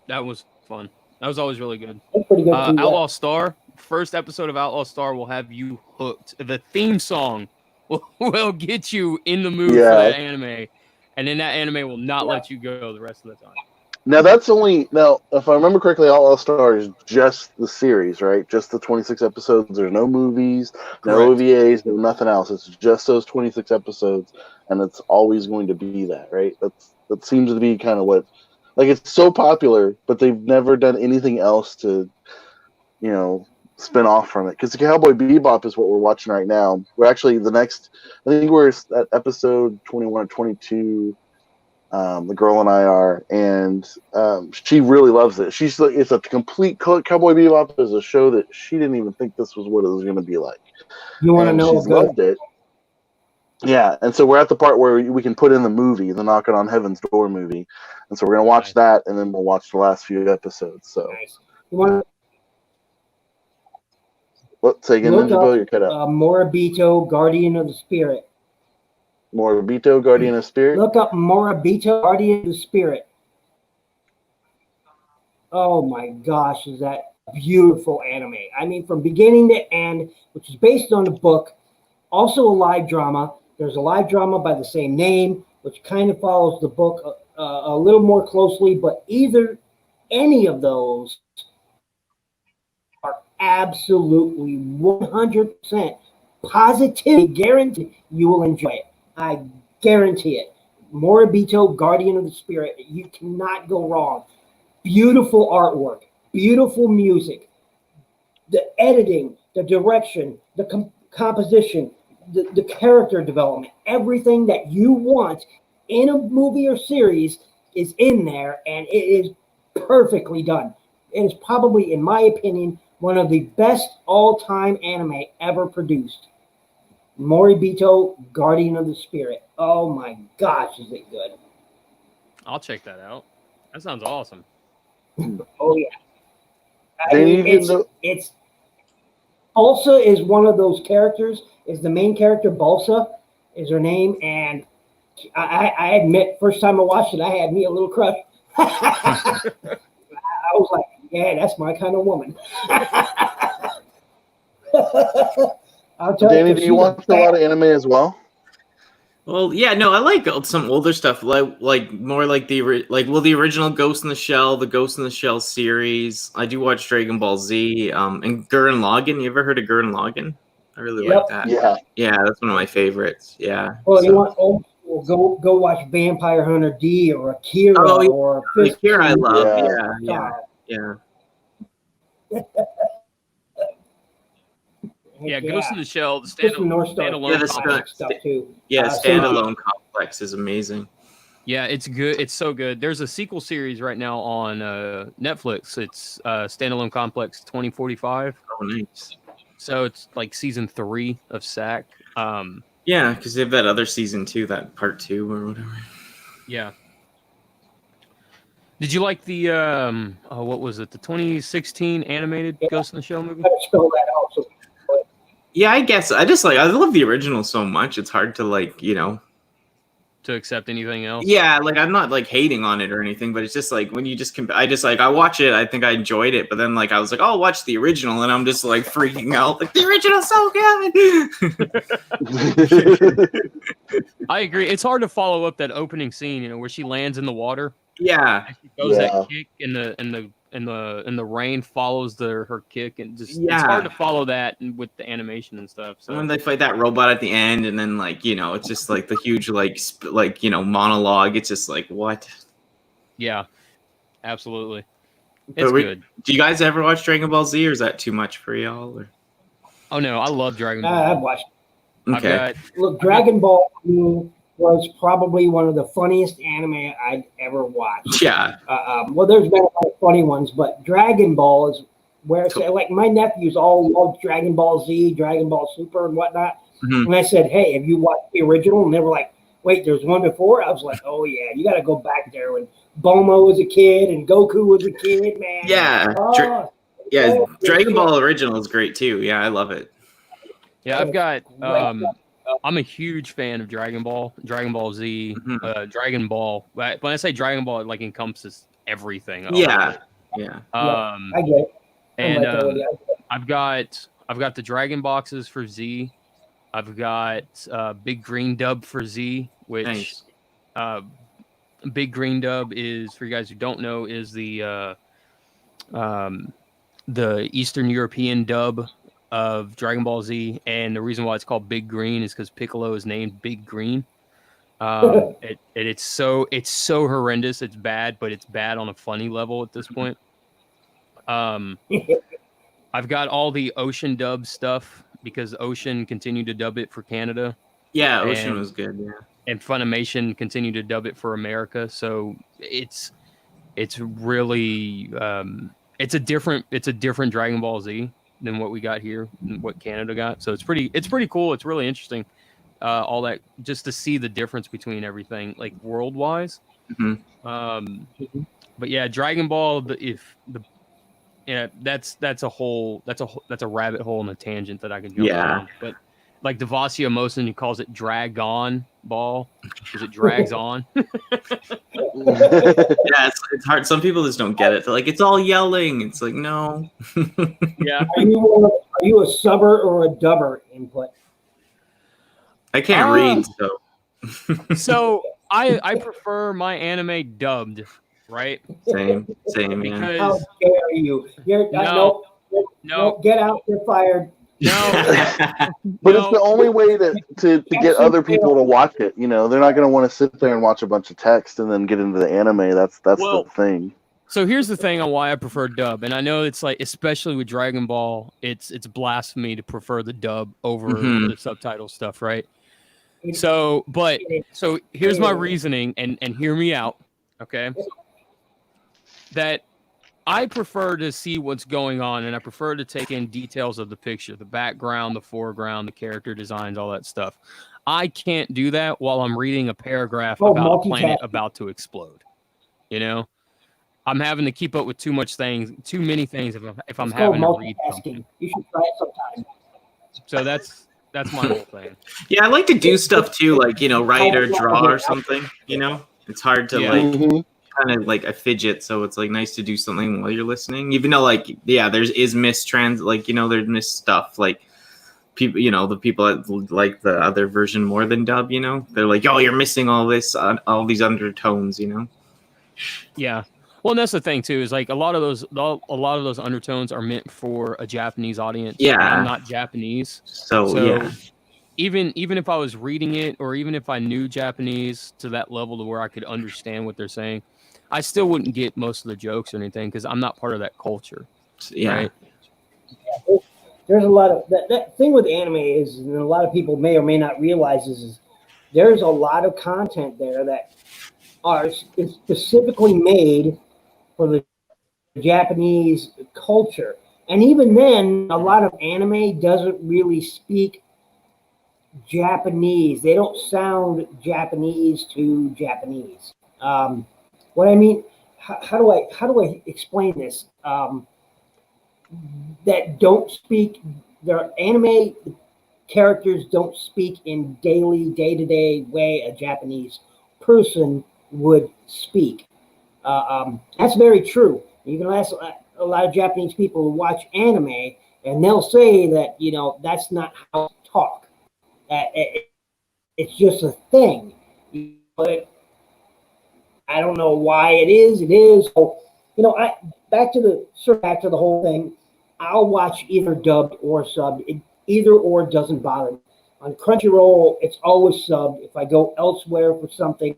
That was fun. That was always really good.
Pretty good
Outlaw Star. First episode of Outlaw Star will have you hooked. The theme song will get you in the mood for that anime, and then that anime will not let you go the rest of the time.
Now if I remember correctly, Outlaw Star is just the series, right? Just the 26 episodes. There's no movies, no OVAs, no nothing else. It's just those 26 episodes, and it's always going to be that, right? That seems to be kind of what, it's so popular, but they've never done anything else to, spin off from it. Because the Cowboy Bebop is what we're watching right now. We're actually I think we're at episode 21 or 22. The girl and I are, and she really loves it. She's like, it's a complete Cowboy Bebop is a show that she didn't even think this was what it was going to be like.
You want to know?
She's loved it. Yeah, and so we're at the part where we can put in the movie, the Knocking on Heaven's Door movie, and so we're going to watch that, and then we'll watch the last few episodes. So, let's say again, NinjaBill, you're cut out.
Moribito, Guardian of the Spirit.
Moribito, Guardian of Spirit?
Look up Moribito, Guardian of the Spirit. Oh my gosh, is that beautiful anime. I mean, from beginning to end, which is based on the book, also a live drama. There's a live drama by the same name, which kind of follows the book a little more closely, but any of those are absolutely 100% positively guaranteed you will enjoy it. I guarantee it. Moribito, Guardian of the Spirit. You cannot go wrong. Beautiful artwork, beautiful music, the editing, the direction, the composition, the character development, everything that you want in a movie or series is in there, and it is perfectly done. It is probably, in my opinion, one of the best all-time anime ever produced. Moribito, Guardian of the Spirit. Oh my gosh, is it good.
I'll check that out. That sounds awesome.
Oh yeah.
It's
Balsa is one of those characters. Is the main character Balsa? Is her name? And I admit, first time I watched it, I had me a little crush. I was like, yeah, that's my kind of woman.
Danny, do you watch a lot of anime as well?
Well, yeah, no, I like some older stuff, like more like the original Ghost in the Shell, the Ghost in the Shell series. I do watch Dragon Ball Z, and Gurren Lagann. You ever heard of Gurren Lagann? I really like that. Yeah, that's one of my favorites. Yeah.
Well, you want old school? Go watch Vampire Hunter D or Akira or
Akira. I love. Yeah.
Yeah, Ghost in the Shell, the standalone complex
stuff too.
Yeah, standalone complex is amazing.
Yeah, it's good. It's so good. There's a sequel series right now on Netflix. It's Standalone Complex 2045.
Oh, nice.
So it's like season 3 of SAC.
Yeah, because they have that other season 2, that part 2 or whatever.
Yeah. Did you like the what was it? The 2016 animated Ghost in the Shell movie?
Yeah, I guess I love the original so much. It's hard to
to accept anything else.
Yeah, I'm not hating on it or anything, but it's just when you just I watch it, I think I enjoyed it, but then I was like, oh, I'll watch the original, and I'm just freaking out. The original's so
good. I agree. It's hard to follow up that opening scene, where she lands in the water.
Yeah.
And she goes that kick and the rain follows her kick, and just it's hard to follow that with the animation and stuff. So
when they fight that robot at the end, and then it's just the huge monologue. It's just what?
Yeah, absolutely. It's good.
Do you guys ever watch Dragon Ball Z, or is that too much for y'all? Or?
Oh no, I love Dragon Ball.
I've watched.
Okay.
Look, Dragon Ball was probably one of the funniest anime I'd ever watched.
Yeah.
Well, there's been a lot of funny ones, but Dragon Ball is where my nephews all love Dragon Ball Z, Dragon Ball Super, and whatnot. Mm-hmm. And I said, hey, have you watched the original? And they were like, wait, there's one before? I was like, oh yeah, you got to go back there when Bulma was a kid and Goku was a kid, man.
Yeah. Dragon Ball original is great too. Yeah, I love it.
Yeah, I've got I'm a huge fan of Dragon Ball Z, Dragon Ball. When I say Dragon Ball, it encompasses everything.
Yeah.
I get it.
And I've got the Dragon boxes for Z. I've got Big Green Dub for Z, which Big Green Dub is, for you guys who don't know, is the Eastern European dub of Dragon Ball Z, and the reason why it's called Big Green is because Piccolo is named Big Green. It's so horrendous. It's bad, but it's bad on a funny level at this point. I've got all the Ocean dub stuff because Ocean continued to dub it for Canada.
Yeah, Ocean was good. Yeah,
and Funimation continued to dub it for America. So it's really it's a different Dragon Ball Z than what we got here and what Canada got. So it's pretty cool. It's really interesting. All that, just to see the difference between everything world wise.
Mm-hmm.
But yeah, Dragon Ball, that's a rabbit hole and a tangent that I can jump on. But Devasio Mosin, he calls it Dragon Ball because it drags on.
Yeah, it's hard. Some people just don't get it. They're like, it's all yelling. It's no.
Yeah.
Are you a subber or a dubber input?
I can't read, so.
So I prefer my anime dubbed, right?
Same.
Because
how dare you? No, get out. You're fired.
No,
but it's the only way to get other people to watch it. They're not going to want to sit there and watch a bunch of text and then get into the anime. That's the thing.
So here's the thing on why I prefer dub, and I know it's especially with Dragon Ball, it's blasphemy to prefer the dub over the subtitle stuff, right? So here's my reasoning, and hear me out, okay? That I prefer to see what's going on, and I prefer to take in details of the picture, the background, the foreground, the character designs, all that stuff. I can't do that while I'm reading a paragraph about a planet about to explode. I'm having to keep up with too many things if I'm
It's
having to
called
read
multitasking.
something.
You should try it sometime.
So that's my whole thing.
Yeah, I like to do stuff too, like, you know, write or draw or something, you know? It's hard to kind of like I fidget, so it's like nice to do something while you're listening. Even though like there's mistrans, like, you know, there's miss stuff, like people, you know, the people that like the other version more than dub, you know, they're like, oh, you're missing all these undertones, you know.
Yeah. Well, and that's the thing too, is like a lot of those undertones are meant for a Japanese audience.
Yeah.
And I'm not Japanese. So
yeah.
Even if I was reading it, or even if I knew Japanese to that level to where I could understand what they're saying, I still wouldn't get most of the jokes or anything because I'm not part of that culture.
Yeah.
Right?
There's a lot of that thing with anime is, and a lot of people may or may not realize is there's a lot of content there that is specifically made for the Japanese culture. And even then, a lot of anime doesn't really speak Japanese. They don't sound Japanese to Japanese. What I mean, how do I explain this? That don't speak, their anime characters don't speak in day-to-day way a Japanese person would speak. That's very true. You can ask a lot of Japanese people who watch anime, and they'll say that, you know, that's not how they talk. It's just a thing. But I don't know why it is. It is. So, you know, back to the whole thing. I'll watch either dubbed or subbed. Either or doesn't bother me. On Crunchyroll, it's always subbed. If I go elsewhere for something,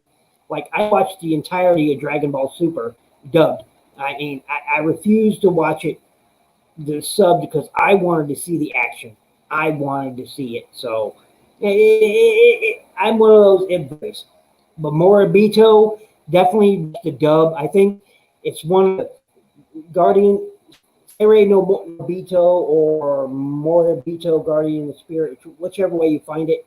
like I watched the entirety of Dragon Ball Super dubbed. I mean, I refused to watch it the sub because I wanted to see the action. I wanted to see it. So I'm one of those idiots. But Moribito, definitely the dub. I think it's one of the Guardian no Moribito or Moribito Guardian of the Spirit, whichever way you find it.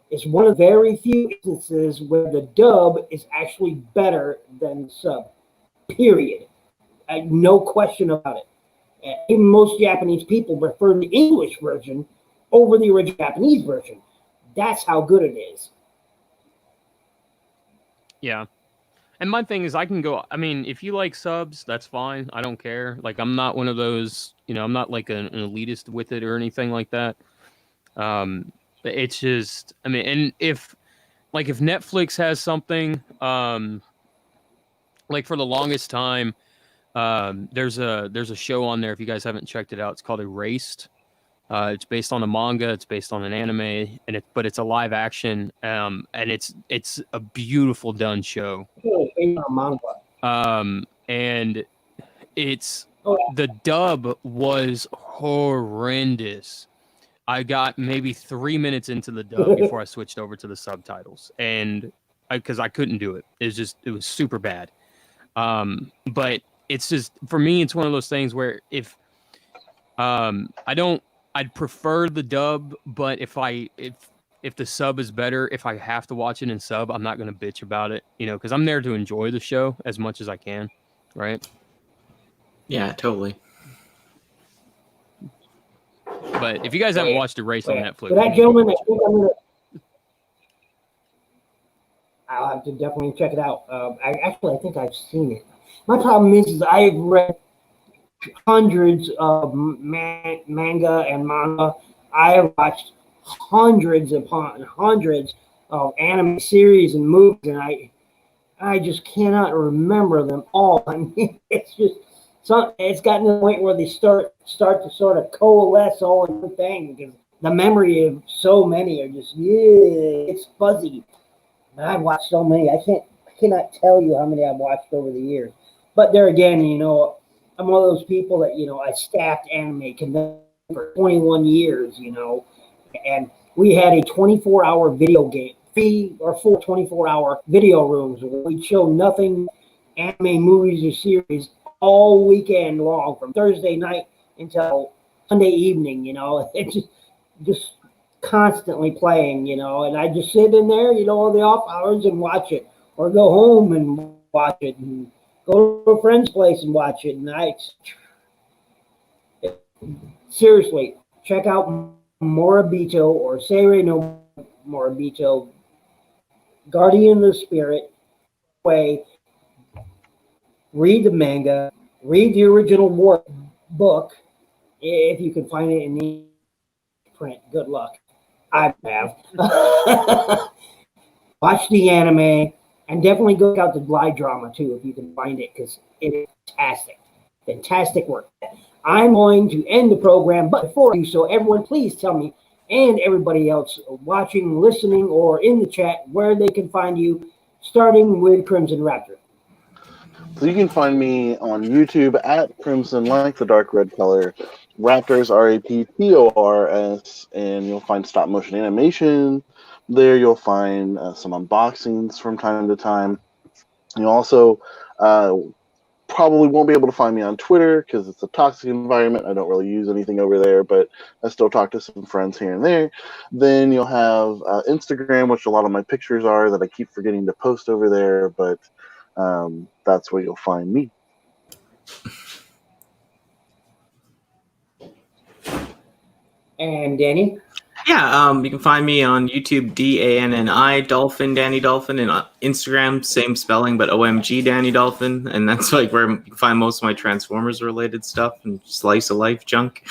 It's one of very few instances where the dub is actually better than the sub. Period. No question about it. Even most Japanese people prefer the English version over the original Japanese version. That's how good it is.
Yeah. And my thing is, I can go, I mean, if you like subs, that's fine. I don't care. Like, I'm not one of those, you know, I'm not like an elitist with it or anything like that. It's just, I mean, and if Netflix has something, like for the longest time, there's a show on there, if you guys haven't checked it out, it's called Erased. It's based on a manga, it's based on an anime, but it's a live action, and it's a beautiful done show. And it's the dub was horrendous. I got maybe 3 minutes into the dub before I switched over to the subtitles, and because I couldn't do it. It was super bad. But it's just, for me, it's one of those things where if I'd prefer the dub, but if the sub is better, if I have to watch it in sub, I'm not going to bitch about it, you know, because I'm there to enjoy the show as much as I can, right?
Yeah, totally.
But if you guys haven't watched Erased on Netflix,
for that gentleman, I think I'll have to definitely check it out. I think I've seen it. My problem is I've read hundreds of manga and manga. I have watched hundreds upon hundreds of anime series and movies, and I just cannot remember them all. I mean, it's just it's gotten to the point where they start to sort of coalesce all in one thing, because the memory of so many are just it's fuzzy. And I've watched so many. I cannot tell you how many I've watched over the years. But there again, you know, I'm one of those people that, you know, I staffed anime convention for 21 years, you know, and we had a 24-hour video game, 24-hour video rooms where we'd show nothing anime movies or series all weekend long, from Thursday night until Sunday evening, you know. It's just constantly playing, you know, and I just sit in there, you know, on the off hours and watch it, or go home and watch it. And Go to a friend's place and watch it. Seriously, check out Morabito or Seirei no Morabito, Guardian of the Spirit. Way, read the manga, read the original book if you can find it in the print. Good luck. I have. Watch the anime and definitely go out the live drama too if you can find it, because it is fantastic. Fantastic work. I'm going to end the program, but before you, so everyone, please tell me and everybody else watching, listening, or in the chat where they can find you, starting with Crimson Raptor.
So you can find me on YouTube at Crimson, like the dark red color, Raptors, Raptors, and you'll find stop motion animation. There you'll find some unboxings from time to time. You also probably won't be able to find me on Twitter because it's a toxic environment. I don't really use anything over there, but I still talk to some friends here and there. Then you'll have Instagram, which a lot of my pictures are that I keep forgetting to post over there, but that's where you'll find me.
And Danny?
Yeah, you can find me on YouTube, Danni Dolphin, Danni Dolphin, and Instagram, same spelling, but OMG Danni Dolphin, and that's like where you can find most of my Transformers related stuff and slice of life junk.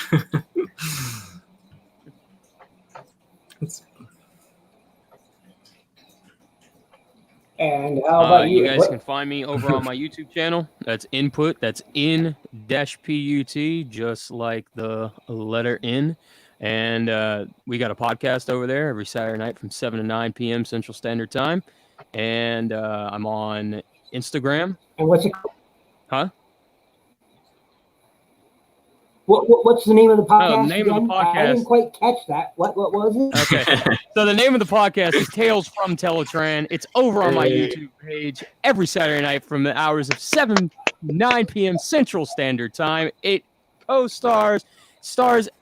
And how about you?
You guys can find me over on my YouTube channel. That's Input. That's in-PUT, just like the letter N. And we got a podcast over there every Saturday night from 7 to 9 p.m. Central Standard Time. And I'm on Instagram.
And what's it called?
Huh?
What's the name of the podcast?
The name of the podcast.
I didn't quite catch that. What was it?
Okay. So the name of the podcast is Tales from Teletran. It's over on my YouTube page every Saturday night from the hours of 7 to 9 p.m. Central Standard Time. It stars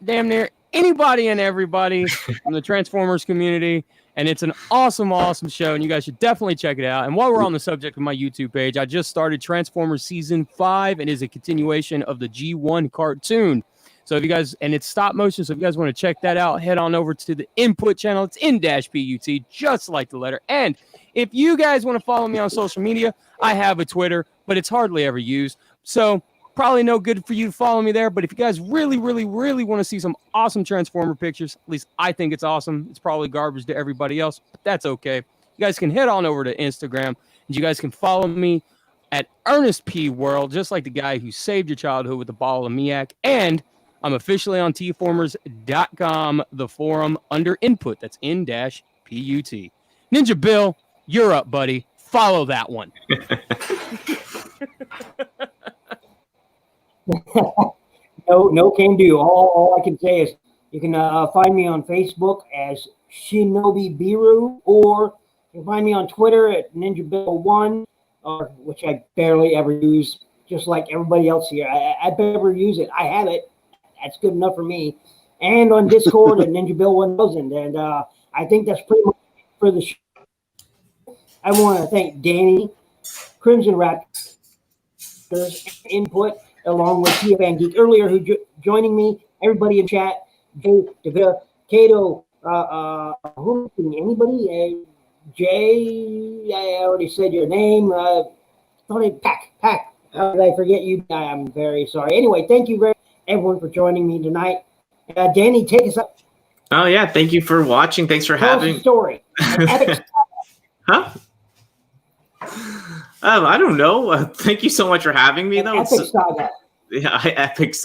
damn near anybody and everybody from the Transformers community. And it's an awesome, awesome show, and you guys should definitely check it out. And while we're on the subject of my YouTube page, I just started Transformers Season 5. It is a continuation of the G1 cartoon. So if you guys, and it's stop motion, so if you guys want to check that out, head on over to the Input channel. It's in-PUT, just like the letter. And if you guys want to follow me on social media, I have a Twitter, but it's hardly ever used. So probably no good for you to follow me there, but if you guys really, really, really want to see some awesome Transformer pictures, at least I think it's awesome. It's probably garbage to everybody else, but that's okay. You guys can head on over to Instagram, and you guys can follow me at Ernest P. World, just like the guy who saved your childhood with the ball of Miak. And I'm officially on tformers.com, the forum, under Input. That's in-PUT. Ninja Bill, you're up, buddy. Follow that one.
No can do. All I can say is you can find me on Facebook as Shinobi Biru, or you can find me on Twitter at NinjaBill1, which I barely ever use, just like everybody else here. I barely use it. I have it. That's good enough for me. And on Discord at NinjaBill1000. And I think that's pretty much it for the show. I want to thank Danny, Crimson Raptors, Input, along with TFN Geek earlier, who joining me, everybody in chat, Jay, Deville, Kato, anybody? Jay, I already said your name. Pack. How did I forget you? I am very sorry. Anyway, thank you very much, everyone, for joining me tonight. Danny, take us up.
Oh, yeah. Thank you for watching. Thanks for having
me. Story. Epic.
Huh? I don't know. Thank you so much for having me, though.
Epic saga.
Yeah, epic saga.